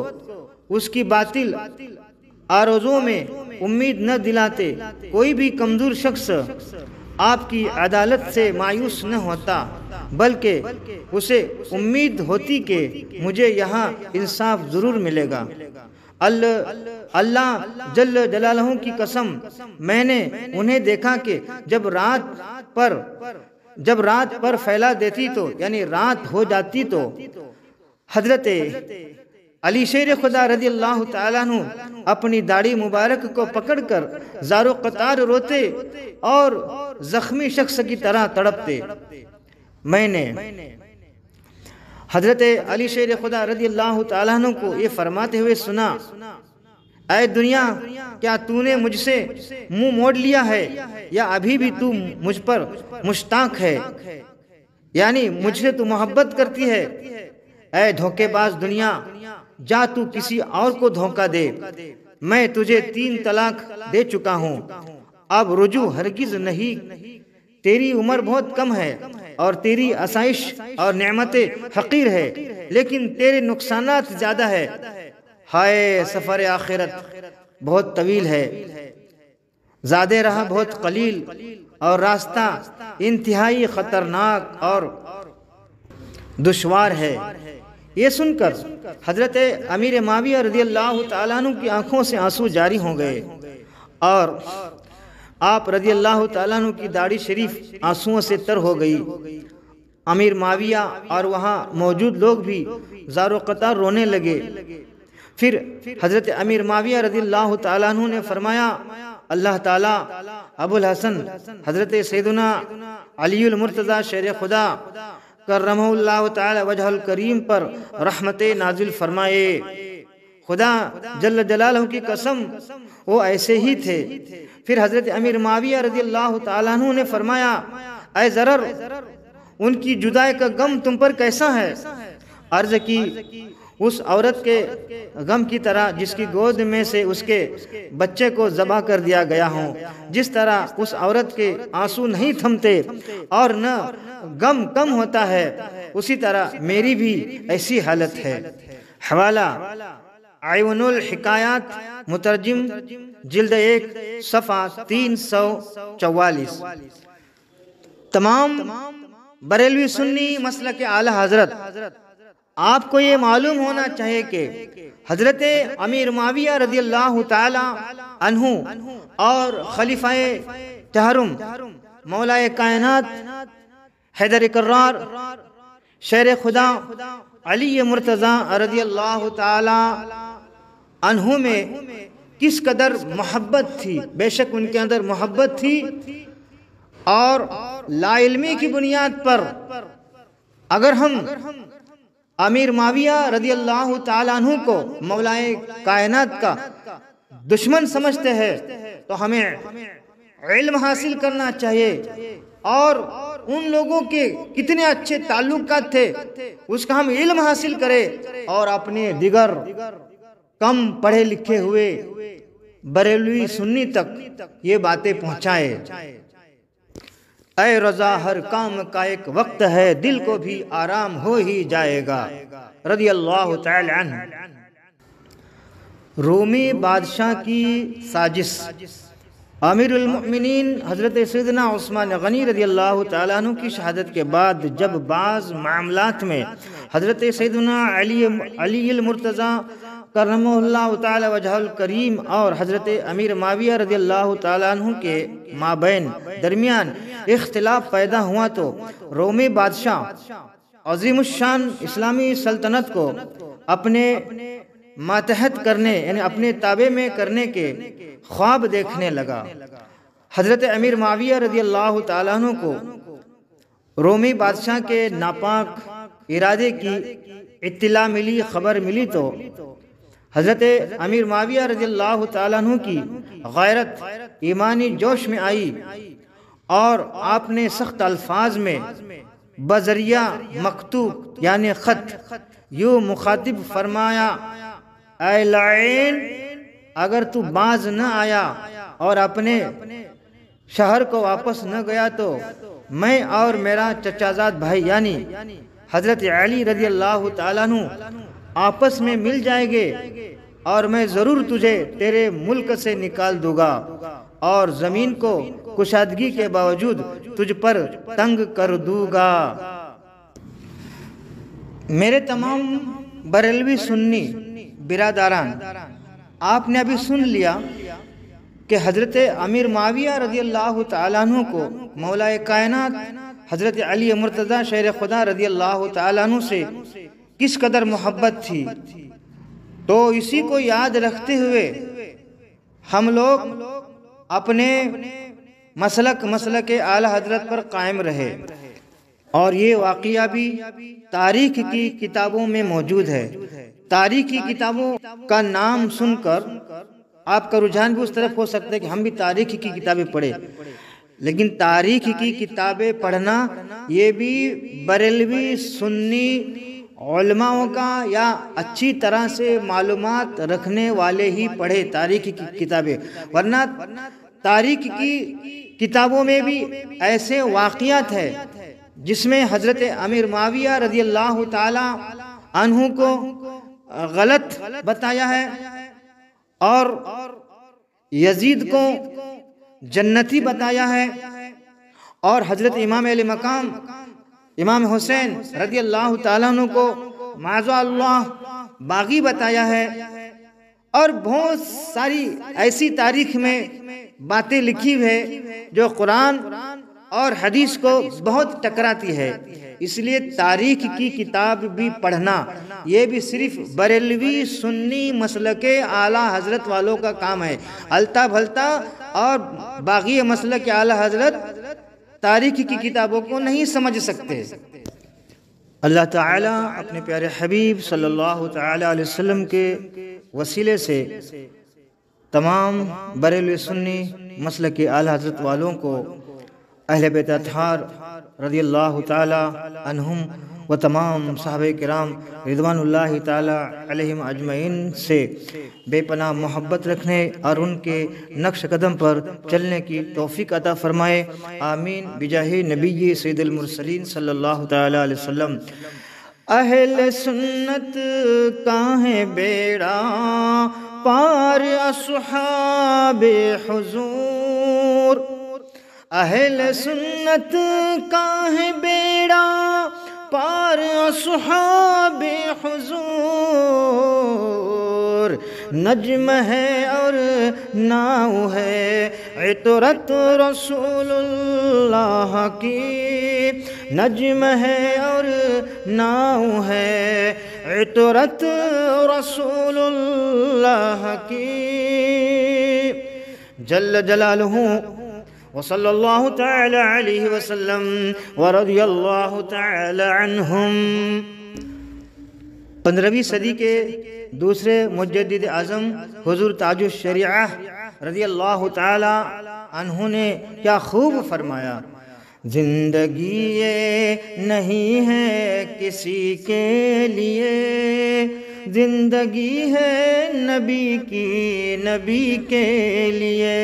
اس کی باطل آرزوؤں میں امید نہ دلاتے۔ کوئی بھی کمزور شخص آپ کی عدالت سے مایوس نہ ہوتا، بلکہ اسے امید ہوتی کہ مجھے یہاں انصاف ضرور ملے گا۔ اللہ جل جلالہ کی قسم میں نے انہیں دیکھا کہ جب رات پر جب رات پر پھیلا دیتی تو یعنی رات ہو جاتی تو حضرت علی شیر خدا رضی اللہ تعالیٰ عنہ اپنی داڑھی مبارک کو پکڑ کر زار و قطار روتے اور زخمی شخص کی طرح تڑپتے۔ میں نے حضرت علی شیر خدا رضی اللہ تعالیٰ عنہ کو یہ فرماتے ہوئے سنا، اے دنیا، کیا تو نے مجھ سے منہ موڑ لیا ہے یا ابھی بھی تو مجھ پر مشتاق ہے، یعنی مجھ سے تو محبت کرتی ہے؟ اے دھوکے باز دنیا، جا تو کسی اور کو دھوکہ دے، میں تجھے 3 طلاق دے چکا ہوں، اب رجوع ہرگز نہیں، تیری عمر بہت کم ہے اور تیری آسائش اور نعمتیں حقیر ہے، لیکن تیرے نقصانات زیادہ ہے۔ ہائے سفر آخرت بہت طویل ہے، زادِ راہ بہت قلیل، اور راستہ انتہائی خطرناک اور دشوار ہے۔ یہ سن کر حضرت امیر معاویہ رضی اللہ تعالیٰ عنہ کی آنکھوں سے آنسو جاری ہو گئے، اور آپ رضی اللہ تعالیٰ عنہ کی داڑھی شریف آنسوؤں سے تر ہو گئی۔ امیر معاویہ اور وہاں موجود لوگ بھی زار و قطار رونے لگے۔ پھر حضرت امیر معاویہ رضی اللہ تعالیٰ عنہ نے فرمایا، اللہ تعالیٰ ابو الحسن حضرت سیدنا علی المرتضی شیر خدا کرمہ اللہ تعالی وجہ الکریم پر رحمت نازل فرمائے۔ خدا جل جلالہ کی قسم وہ ایسے ہی تھے۔ پھر حضرت امیر معاویہ رضی اللہ تعالیٰ عنہ نے فرمایا، اے ضرر، ان کی جدائی کا غم تم پر کیسا ہے؟ عرض کی، اس عورت کے غم کی طرح جس کی گود میں سے اس کے بچے کو ذبح کر دیا گیا ہوں۔ جس طرح اس عورت کے آنسو نہیں تھمتے اور نہ غم کم ہوتا ہے، اسی طرح میری بھی ایسی حالت ہے۔ حوالہ عیون الحکایات مترجم جلد 1 صفحہ 344۔ تمام بریلوی سنی مسلک اعلی حضرت، آپ کو یہ معلوم ہونا چاہیے کہ حضرت امیر معاویہ رضی اللہ تعالی عنہ اور خلیفہ چہرم مولا کائنات حیدر کرار شیر خدا علی مرتضی رضی اللہ تعالی عنہ میں کس قدر محبت تھی۔ بے شک ان کے اندر محبت تھی، اور لا علمی کی بنیاد پر اگر ہم امیر معاویہ رضی اللہ تعالیٰ عنہ کو مولا کائنات کا دشمن سمجھتے ہیں تو ہمیں علم حاصل کرنا چاہیے، اور ان لوگوں کے کتنے اچھے تعلقات تھے اس کا ہم علم حاصل کریں، اور اپنے دیگر کم پڑھے لکھے ہوئے بریلوی سنی تک یہ باتیں پہنچائے۔ اے رضا، ہر کام کا ایک وقت ہے، دل کو بھی آرام ہو ہی جائے گا۔ رضی اللہ تعالی عنہ۔ رومی بادشاہ کی سازش۔ امیر المؤمنین حضرت سیدنا عثمان غنی رضی اللہ تعالیٰ عنہ کی شہادت کے بعد جب بعض معاملات میں حضرت سیدنا علی المرتضی کرمہ اللہ تعالی وجہ الکریم اور حضرت امیر معاویہ رضی اللہ تعالیٰ عنہ کے مابین درمیان اختلاف پیدا ہوا تو رومی بادشاہ عظیم الشان اسلامی سلطنت کو اپنے ماتحت کرنے یعنی اپنے تابع میں کرنے کے خواب دیکھنے لگا۔ حضرت امیر معاویہ رضی اللہ تعالیٰ عنہ کو رومی بادشاہ کے ناپاک ارادے کی اطلاع ملی، خبر ملی تو حضرت امیر معاویہ رضی اللہ تعالیٰ عنہ کی غیرت ایمانی جوش میں آئی، اور آپ نے سخت الفاظ میں بذریعہ مکتوب یعنی خط یوں مخاطب فرمایا، اے لعین، اگر تو باز نہ آیا اور اپنے شہر کو واپس نہ گیا تو میں اور میرا چچا زاد بھائی یعنی حضرت علی رضی اللہ تعالیٰ عنہ آپس میں مل جائیں گے، اور میں ضرور تجھے تیرے ملک سے نکال دوں گا، اور زمین کو کشادگی کے باوجود تجھ پر تنگ کر دوں گا۔ میرے تمام بریلوی سنی برادران، آپ نے ابھی سن لیا کہ حضرت امیر معاویہ رضی اللہ تعالیٰ عنہ کو مولا کائنات حضرت علی مرتضیٰ شیر خدا رضی اللہ تعالیٰ عنہ سے کس قدر محبت تھی، تو اسی کو یاد رکھتے ہوئے ہم لوگ اپنے مسلک اعلی حضرت پر قائم رہے، اور یہ واقعہ بھی تاریخ کی کتابوں میں موجود ہے۔ تاریخ کی کتابوں کا نام سن کر آپ کا رجحان بھی اس طرف ہو سکتا ہے کہ ہم بھی تاریخ کی کتابیں پڑھیں، لیکن تاریخ کی کتابیں پڑھنا یہ بھی بریلوی سنی علماءوں کا یا اچھی طرح سے معلومات رکھنے والے ہی پڑھے تاریخ کی کتابیں، ورنہ تاریخ کی کتابوں میں بھی ایسے واقعات ہیں جس میں حضرت امیر معاویہ رضی اللہ تعالی عنہ کو غلط بتایا ہے اور یزید کو جنتی بتایا ہے، اور حضرت امام علی مقام امام حسین رضی اللہ تعالیٰ عنہ کو معاذ اللہ باغی بتایا ہے، اور بہت ساری ایسی تاریخ میں باتیں لکھی ہوئی ہے جو قرآن اور حدیث کو بہت ٹکراتی ہے۔ اس لیے تاریخ کی کتاب بھی پڑھنا یہ بھی صرف بریلوی سنی مسلک اعلیٰ حضرت والوں کا کام ہے۔ التا بھلتا اور باغی مسلک اعلیٰ حضرت تاریخ کی کتابوں کو نہیں سمجھ سکتے۔ اللہ تعالیٰ اپنے پیارے حبیب صلی اللہ تعالیٰ علیہ وسلم کے وسیلے سے تمام بریلوی سنی مسلک اعلیٰ حضرت والوں کو، اہل بیت اطہار رضی اللہ تعالی عنہم و تمام صحابہ کرام رضوان اللہ تعالی علیہم اجمعین سے بے پناہ محبت رکھنے اور ان کے نقش قدم پر چلنے کی توفیق عطا فرمائے، آمین بجاہ نبی سید المرسلین صلی اللہ تعالی علیہ وسلم۔ اہل سنت کا ہے بیڑا پار اصحاب حضور، اہل سنت کا ہے بیڑا پار اصحاب حضور، نجم ہے اور ناؤ ہے عطرت رسول اللہ کی، نجم ہے اور ناؤ ہے عطرت رسول اللہ کی، جل جلالہ وصلی اللہ تعالی علیہ وسلم ورضی اللہ تعالی عنہم۔ 15ویں صدی کے دوسرے مجدد اعظم حضور تاج الشریعہ رضی اللہ تعالی عنہ نے کیا خوب فرمایا، زندگی یہ نہیں ہے کسی کے لیے، زندگی ہے نبی کی نبی کے لیے،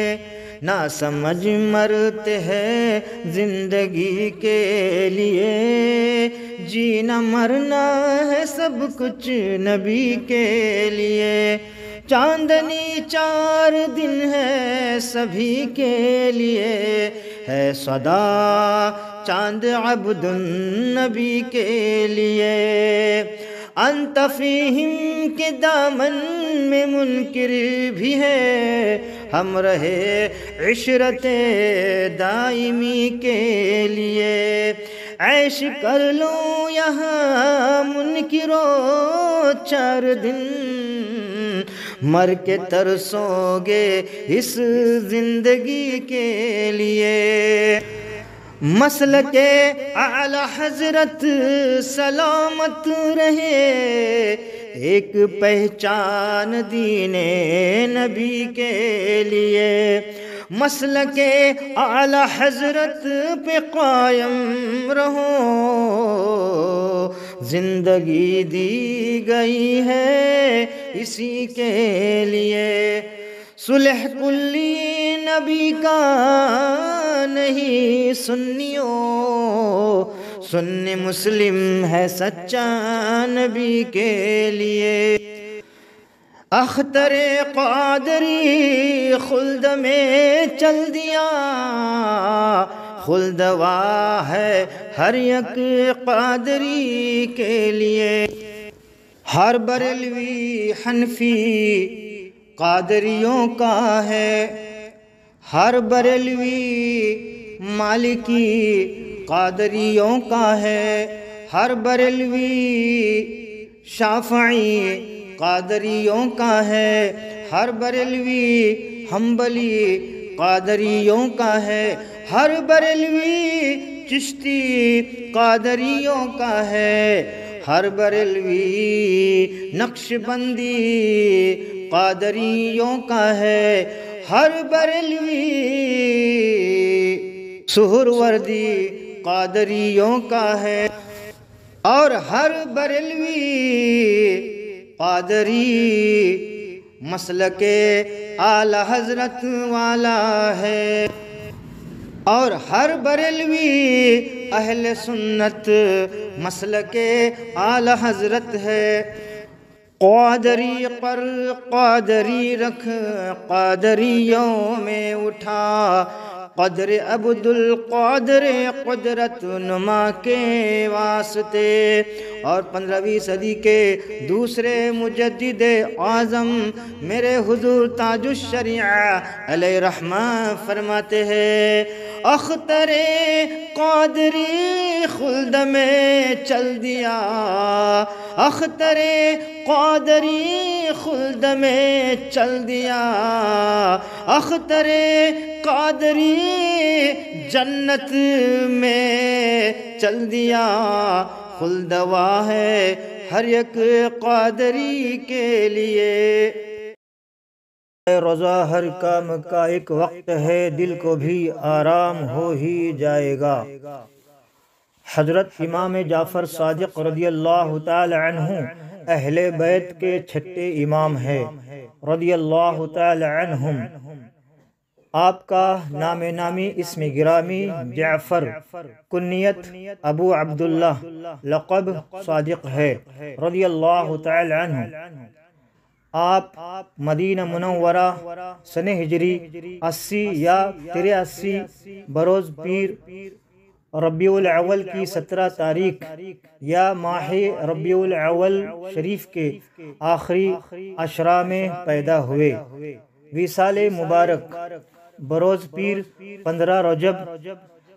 نہ سمجھ مرتے ہیں زندگی کے لیے، جینا مرنا ہے سب کچھ نبی کے لیے، چاندنی 4 دن ہے سبھی کے لیے، ہے صدا چاند عبد النبی کے لیے، انت فیہم کے دامن میں منکر بھی ہے، ہم رہے عشرت دائمی کے لیے، عیش کر لوں یہاں منکرو 4 دن، مر کے ترسو گے اس زندگی کے لیے، مسلک اعلی حضرت سلامت رہے، ایک پہچان دین نبی کے لیے، مسلک اعلی حضرت پہ قائم رہو، زندگی دی گئی ہے اسی کے لیے، صلح کلی نبی کا نہیں سنیوں، سنی مسلم ہے سچا نبی کے لیے، اختر قادری خلد میں چل دیا، خلد وا ہے ہر یک قادری کے لیے، ہر بریلوی حنفی قادریوں کا ہے، ہر بریلوی مالکی قادریوں کا ہے، ہر بریلوی شافعی قادریوں کا ہے، ہر بریلوی حنبلی قادریوں کا ہے، ہر بریلوی چشتی قادریوں کا ہے، ہر بریلوی نقشبندی قادریوں کا ہے، ہر بریلوی سہروردی قادریوں کا ہے، اور ہر بریلوی قادری مسلک اعلی حضرت والا ہے، اور ہر بریلوی اہل سنت مسلک اعلی حضرت ہے۔ قادری قر قادری رکھ قادریوں میں اٹھا، قدر عبد القادر قدرت نما کے واسطے۔ اور 15ویں صدی کے دوسرے مجدد اعظم میرے حضور تاج الشریعہ علیہ رحمہ فرماتے ہیں، اختر قادری خلد میں چل دیا، اختر قادری خلد میں چل دیا، اختر قادری جنت میں چل دیا، خلدوا ہے ہر ایک قادری کے لیے۔ روزہ ہر کام کا ایک وقت ہے، دل کو بھی آرام ہو ہی جائے گا۔ حضرت امام جعفر صادق رضی اللہ تعالی عنہ اہل بیت کے چھٹے امام ہے رضی اللہ تعالی عنہم۔ آپ کا نام نامی اسم گرامی جعفر، کنیت ابو عبداللہ، لقب صادق ہے رضی اللہ تعالی عنہ۔ آپ مدینہ منورہ سنہ ہجری 80 یا 83 بروز پیر ربیع الاول کی 17 تاریخ یا ماہ ربیع الاول شریف کے آخری عشرہ میں پیدا ہوئے۔ وصال مبارک بروز پیر 15 رجب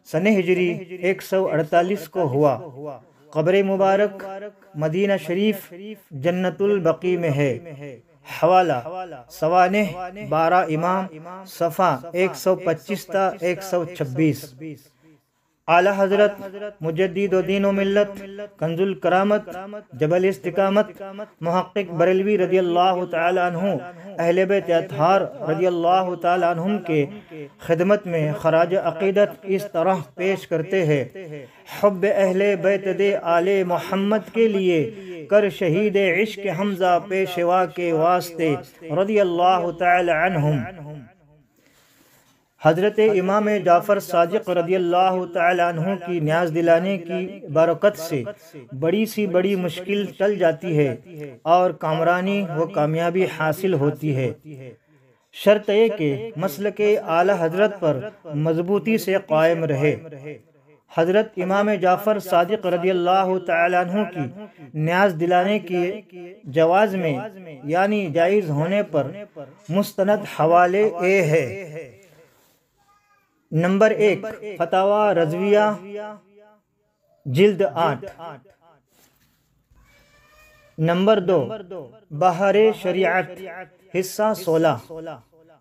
سنہ ہجری 148 کو ہوا۔ قبر مبارک مدینہ شریف جنت البقیع میں ہے۔ حوالہ سوانح 12 امام، صفحہ 125 تا 126۔ اعلی حضرت مجدد و دین و ملت کنز الکرامت جبل استقامت محقق بریلوی رضی اللہ تعالی عنہ اہل بیت اطہار رضی اللہ تعالی عنہم کے خدمت میں خراج عقیدت اس طرح پیش کرتے ہیں، حب اہل بیت دے آل محمد کے لیے کر شہید عشق حمزہ پیشوا کے واسطے رضی اللہ تعالی عنہم۔ حضرت امام جعفر صادق رضی اللہ تعالی عنہ کی نیاز دلانے کی برکت سے بڑی سی بڑی مشکل ٹل جاتی ہے اور کامرانی و کامیابی حاصل ہوتی ہے، شرط یہ کہ مسلک اعلی حضرت پر مضبوطی سے قائم رہے۔ حضرت امام جعفر صادق رضی اللہ تعالی عنہ کی نیاز دلانے کے جواز میں یعنی جائز ہونے پر مستند حوالے اے ہے۔ نمبر 1 فتاوی رضویہ جلد 8۔ نمبر 2 بہار شریعت حصہ 16۔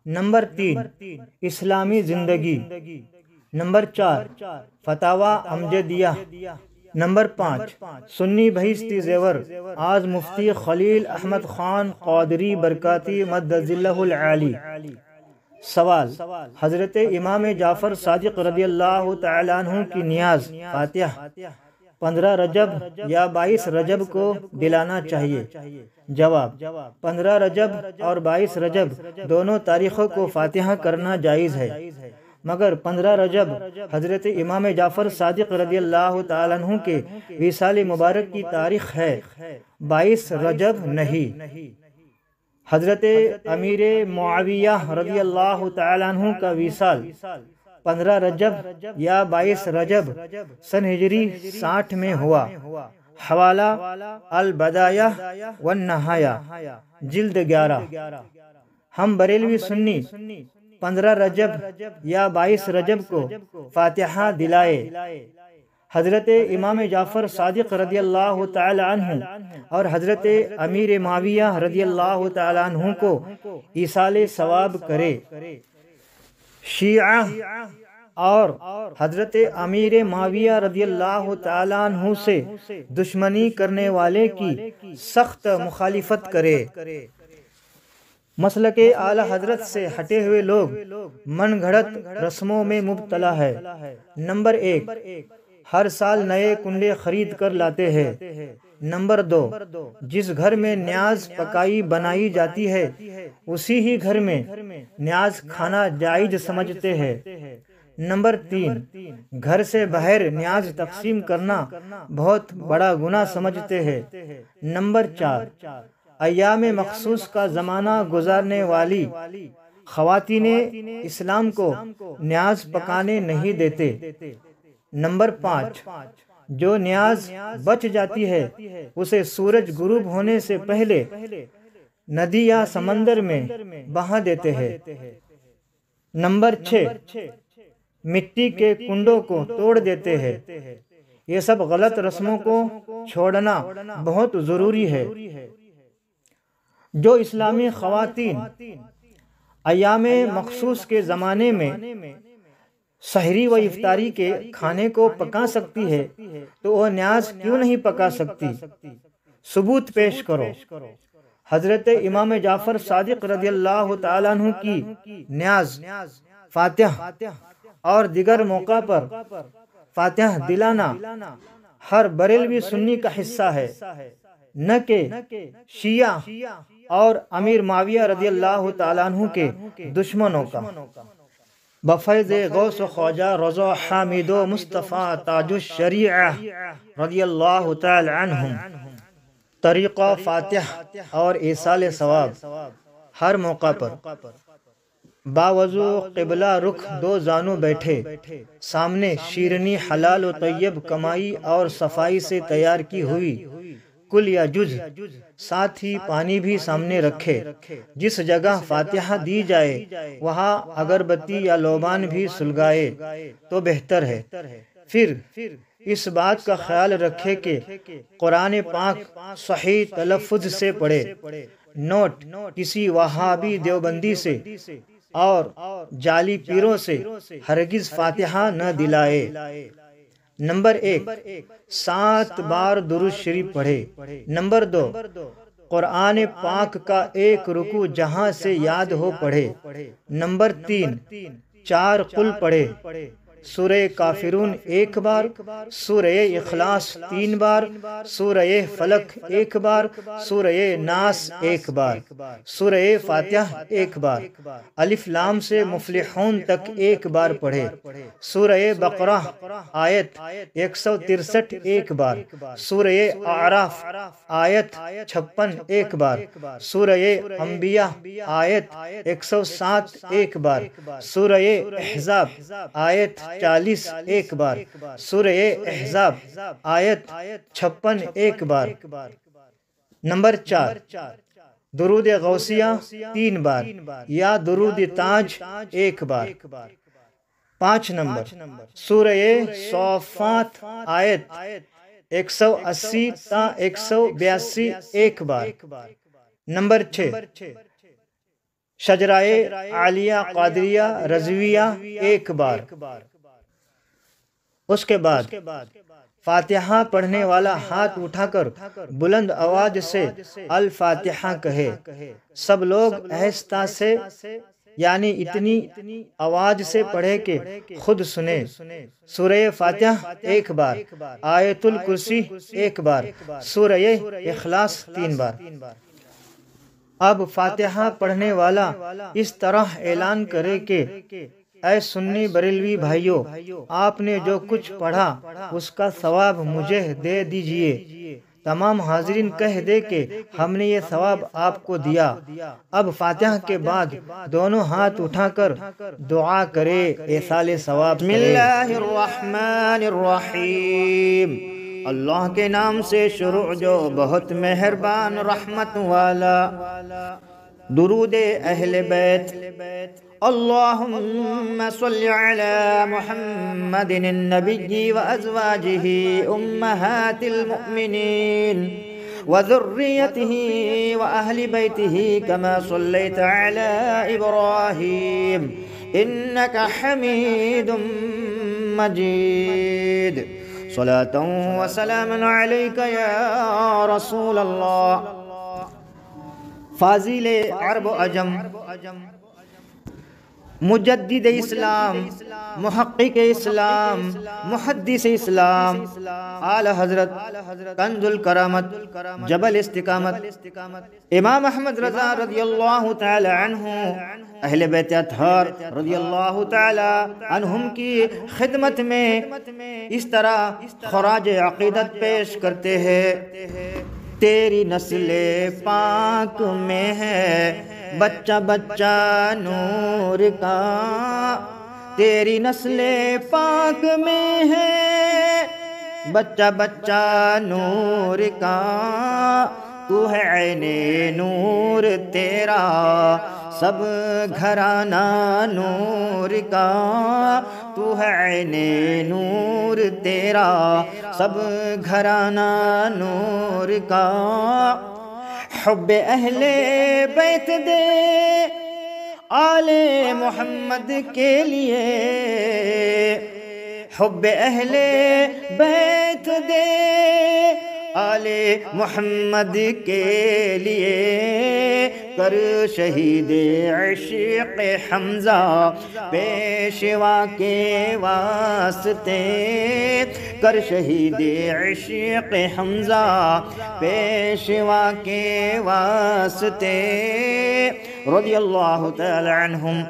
نمبر 3 اسلامی زندگی۔ نمبر 4 فتاوی امجدیہ۔ نمبر 5 سنی بہشتی زیور آج مفتی خلیل احمد خان قادری برکاتی مد ظلہ العالی۔ سوال: حضرت امام جعفر صادق رضی اللہ تعالی عنہ کی نیاز فاتحہ 15 رجب یا 22 رجب کو دلانا چاہیے؟ جواب: 15 رجب اور 22 رجب دونوں تاریخوں کو فاتحہ کرنا جائز ہے، مگر 15 رجب حضرت امام جعفر صادق رضی اللہ تعالی عنہ کے وصال مبارک کی تاریخ ہے، 22 رجب نہیں۔ حضرت امیر معاویہ رضی اللہ تعالی عنہ کا وصال 15 رجب یا 22 رجب سن ہجری 60 میں ہوا۔ حوالہ البدایہ والنہایہ جلد 11۔ ہم بریلوی سنی 15 رجب یا 22 رجب کو فاتحہ دلائے حضرت امام جعفر صادق رضی اللہ تعالی عنہ اور حضرت امیر معاویہ رضی اللہ تعالی عنہ کو ایصال ثواب کرے۔ شیعہ اور حضرت امیر معاویہ رضی اللہ تعالی عنہ سے دشمنی کرنے والے کی سخت مخالفت کرے۔ مسلک اعلی حضرت سے ہٹے ہوئے لوگ من گھڑت رسموں میں مبتلا ہے۔ نمبر 1، ہر سال نئے کنڈے خرید کر لاتے ہیں۔ نمبر 2، جس گھر میں نیاز پکائی بنائی جاتی ہے اسی ہی گھر میں نیاز کھانا جائز سمجھتے ہیں۔ نمبر 3، گھر سے باہر نیاز تقسیم کرنا بہت بڑا گناہ سمجھتے ہیں۔ نمبر 4، ایام مخصوص کا زمانہ گزارنے والی خواتین اسلام کو نیاز پکانے نہیں دیتے۔ نمبر 5، جو نیاز بچ جاتی ہے اسے سورج غروب ہونے سے پہلے ندی یا سمندر میں بہا دیتے ہیں۔ نمبر 6، مٹی کے کنڈوں کو توڑ دیتے ہیں۔ یہ سب غلط رسموں کو چھوڑنا بہت ضروری ہے۔ جو اسلامی خواتین ایام مخصوص کے زمانے میں سحری و افطاری کے کھانے کو پکا سکتی ہے تو وہ نیاز کیوں نہیں پکا سکتی؟ ثبوت پیش کرو۔ حضرت امام جعفر صادق رضی اللہ تعالیٰ عنہ کی نیاز، فاتحہ اور دیگر موقع پر فاتحہ دلانا ہر بریلوی سنی کا حصہ ہے، نہ کہ شیعہ اور امیر معاویہ رضی اللہ تعالیٰ عنہ کے دشمنوں کا۔ بفیض غوث و خواجہ رضا حامد و مصطفیٰ تاج الشریعہ رضی اللہ تعالی عنہم، طریقہ فاتح اور ایصال ثواب ہر موقع پر باوضو قبلہ رخ دو زانوں بیٹھے، سامنے شیرنی حلال و طیب کمائی اور صفائی سے تیار کی ہوئی کل یا جز، ساتھ ہی پانی بھی سامنے رکھے۔ جس جگہ فاتحہ دی جائے وہاں اگربتی یا لوبان بھی سلگائے تو بہتر ہے۔ پھر اس بات کا خیال رکھے کہ قرآن پاک صحیح تلفظ سے پڑھے۔ نوٹ: کسی وہابی دیوبندی سے اور جعلی پیروں سے ہرگز فاتحہ نہ دلائے۔ نمبر 1، 7 بار درود شریف پڑھے۔ نمبر 2، قرآن پاک کا ایک رکوع جہاں سے یاد ہو پڑھے۔ نمبر 3، 4 قل پڑھے، سورہ کافرون 1 بار، سورہ اخلاص 3 بار، سورہ فلق 1 بار، سورہ ناس 1 بار، سورہ فاتحہ 1 بار، الف لام سے مفلحون تک 1 بار پڑھے، سورہ بقرہ آیت 163 1 بار، سورہ اعراف آیت 56 1 بار، سورہ انبیاء آیت 107 1 بار، سورہ احزاب آیت 40 1 بار، سورہ احزاب آیت 56 1 بار۔ نمبر 4، درود غوثیہ 3 بار یا درود تاج 1 بار۔ 5 نمبر، سورہ صافات آیت 180 تا 182 1 بار۔ نمبر 6، شجرہ عالیہ قادریہ رضویہ 1 بار۔ اس کے بعد فاتحہ پڑھنے والا ہاتھ اٹھا کر بلند آواز سے الفاتحہ کہے۔ سب لوگ آہستہ سے، یعنی اتنی آواز سے پڑھے کہ خود سنے۔ سورہ فاتحہ 1 بار، آیت الکرسی 1 بار، سورہ اخلاص 3 بار۔ اب فاتحہ پڑھنے والا اس طرح اعلان کرے کہ اے سنی بریلوی بھائیو، آپ نے جو کچھ پڑھا اس کا ثواب مجھے دے دیجئے۔ تمام حاضرین کہہ دے کہ ہم نے یہ ثواب آپ کو دیا۔ اب فاتحہ کے بعد دونوں ہاتھ اٹھا کر دعا کرے، ایصال ثواب۔ بسم اللہ الرحمن الرحیم، اللہ کے نام سے شروع جو بہت مہربان رحمت والا۔ درود اہل بیت۔ اللهم صل على محمد النبي وأزواجه أمهات المؤمنين وذريته وأهل بيته كما صليت على إبراهيم إنك حميد مجيد صلاة وسلام عليك يا رسول الله. فاضل عرب و عجم، مجدد اسلام، محقق اسلام، محدث اسلام، اعلی حضرت کنز الکرامت، جبل استقامت، امام احمد رضا رضی اللہ تعالی عنہ، اہل بیت اطہار رضی اللہ تعالی عنہم کی خدمت میں اس طرح خراج عقیدت پیش کرتے ہیں. تیری نسل پاک میں ہے بچہ بچہ نور کا، تیری نسل پاک میں ہے بچہ بچہ نور کا، تو ہے عین نور تیرا سب گھرانہ نور کا، تو ہے عین نور تیرا سب گھرانہ نور کا. حب اہل بیت دے آل محمد کے لیے، حب اہل بیت دے آل محمد کے لیے، کر شہید عشق حمزہ پیشوا کے واسطے، کر شہید عشق حمزہ پیشوا کے واسطے. رضی اللہ تعالی عنہم،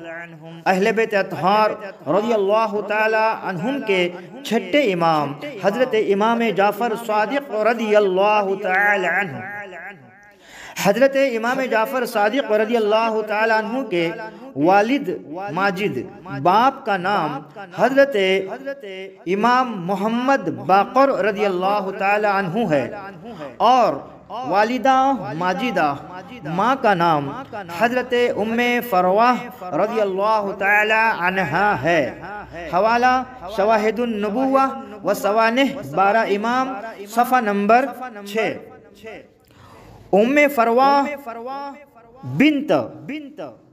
اہل بیت اطہار رضی اللہ تعالی عنہم کے چھٹے امام حضرت امام جعفر صادق رضی اللہ تعالی عنہ، حضرت امام جعفر صادق رضی اللہ تعالی عنہ کے والد ماجد، باپ کا نام حضرت امام محمد باقر رضی اللہ تعالی عنہ ہے، اور والدہ ماجدہ ماں کا نام حضرت ام فروہ رضی اللہ تعالی عنہا ہے. حوالہ شواہد النبوہ و سوانح 12 امام صفحہ نمبر 6. ام فروہ بنت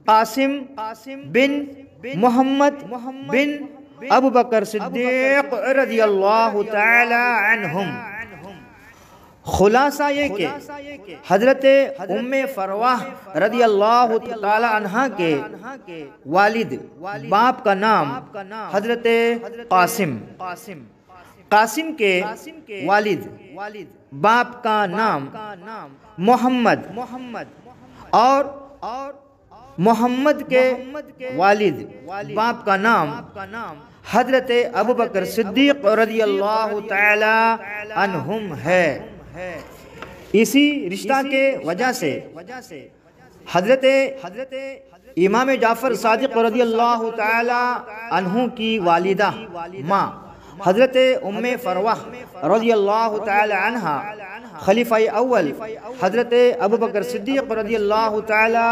قاسم بن محمد بن ابو بکر صدیق رضی اللہ تعالی عنہم. خلاصہ یہ کہ حضرت ام فروہ رضی اللہ تعالی عنہ کے والد باپ کا نام حضرت قاسم، قاسم کے والد باپ کا نام محمد، اور محمد کے والد باپ کا نام حضرت ابو بکر صدیق رضی اللہ تعالی عنہم ہے. اسی رشتہ کے وجہ سے حضرت امام جعفر صادق رضی اللہ تعالی عنہ کی والدہ ماں حضرت ام فروہ رضی اللہ تعالی عنہ خلیفہ اول حضرت ابو بکر صدیق رضی اللہ تعالی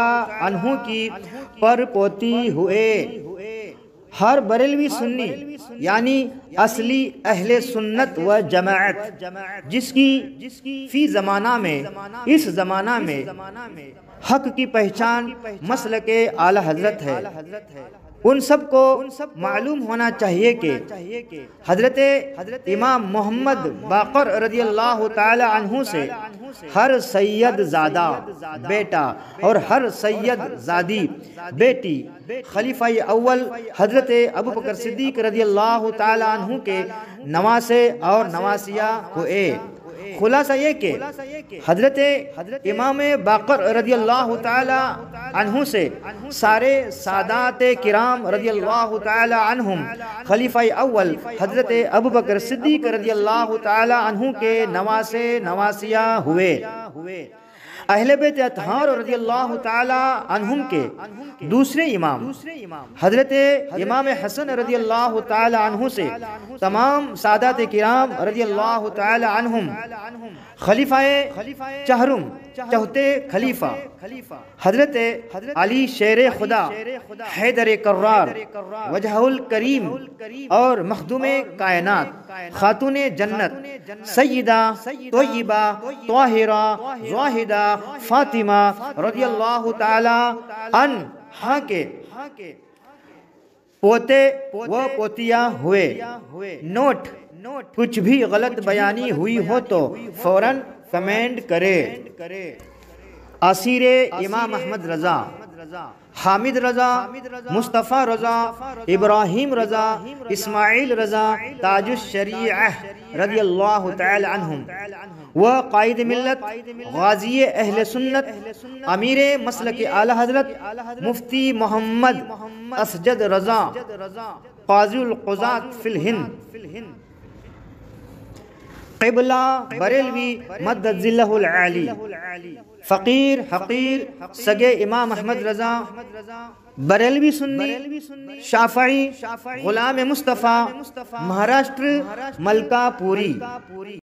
عنہ کی پر پوتی ہوئے. ہر بریلوی سنی یعنی اصلی اہل سنت و جماعت جس کی فی زمانہ میں اس زمانہ میں حق کی پہچان مسلک اعلی حضرت ہے، ان سب کو معلوم ہونا چاہیے کہ حضرت امام محمد باقر رضی اللہ تعالی عنہ سے ہر سید زادہ بیٹا اور ہر سید زادی بیٹی خلیفہ اول حضرت ابو بکر صدیق رضی اللہ تعالی عنہ کے نواسے اور نواسیہ ہوئے. خلاصہ یہ کہ حضرت امام باقر رضی اللہ تعالی عنہ سے سارے سادات کرام رضی اللہ تعالی عنہم خلیفہ اول حضرت ابو بکر صدیق رضی اللہ تعالی عنہ کے نواسے نواسیہ ہوئے. اہل بیت اطہار رضی اللہ تعالی عنہم کے دوسرے امام حضرت امام حسن رضی اللہ تعالی عنہ سے تمام سادات کرام رضی اللہ تعالی عنہم خلیفہ چہرم چوتھے خلیفہ حضرت علی شیر خدا حیدر کرار وجہ الکریم اور مخدوم کائنات خاتون جنت سیدہ طیبہ طاہرہ زاہدہ فاطمہ رضی اللہ تعالی عنہا کے پوتے و پوتیاں ہوئے۔ نوٹ: کچھ بھی غلط بیانی ہوئی ہو تو فوراً کمنٹ کرے۔ اسیر امام احمد رضا، حامد رضا، مصطفیٰ رضا، ابراہیم رضا، اسماعیل رضا تاج الشریعہ رضی اللہ تعالی عنہم و قائد ملت، غازی اہل سنت، امیر مسلک اعلی حضرت مفتی محمد اسجد رضا، قاضی القضات فی الہند، قبلہ بریلوی مدد ذلہ العالی، فقیر حقیر سگے امام احمد رضا، بریلوی سنی، شافعی، غلام مصطفیٰ، مہاراشٹر، ملکا پوری۔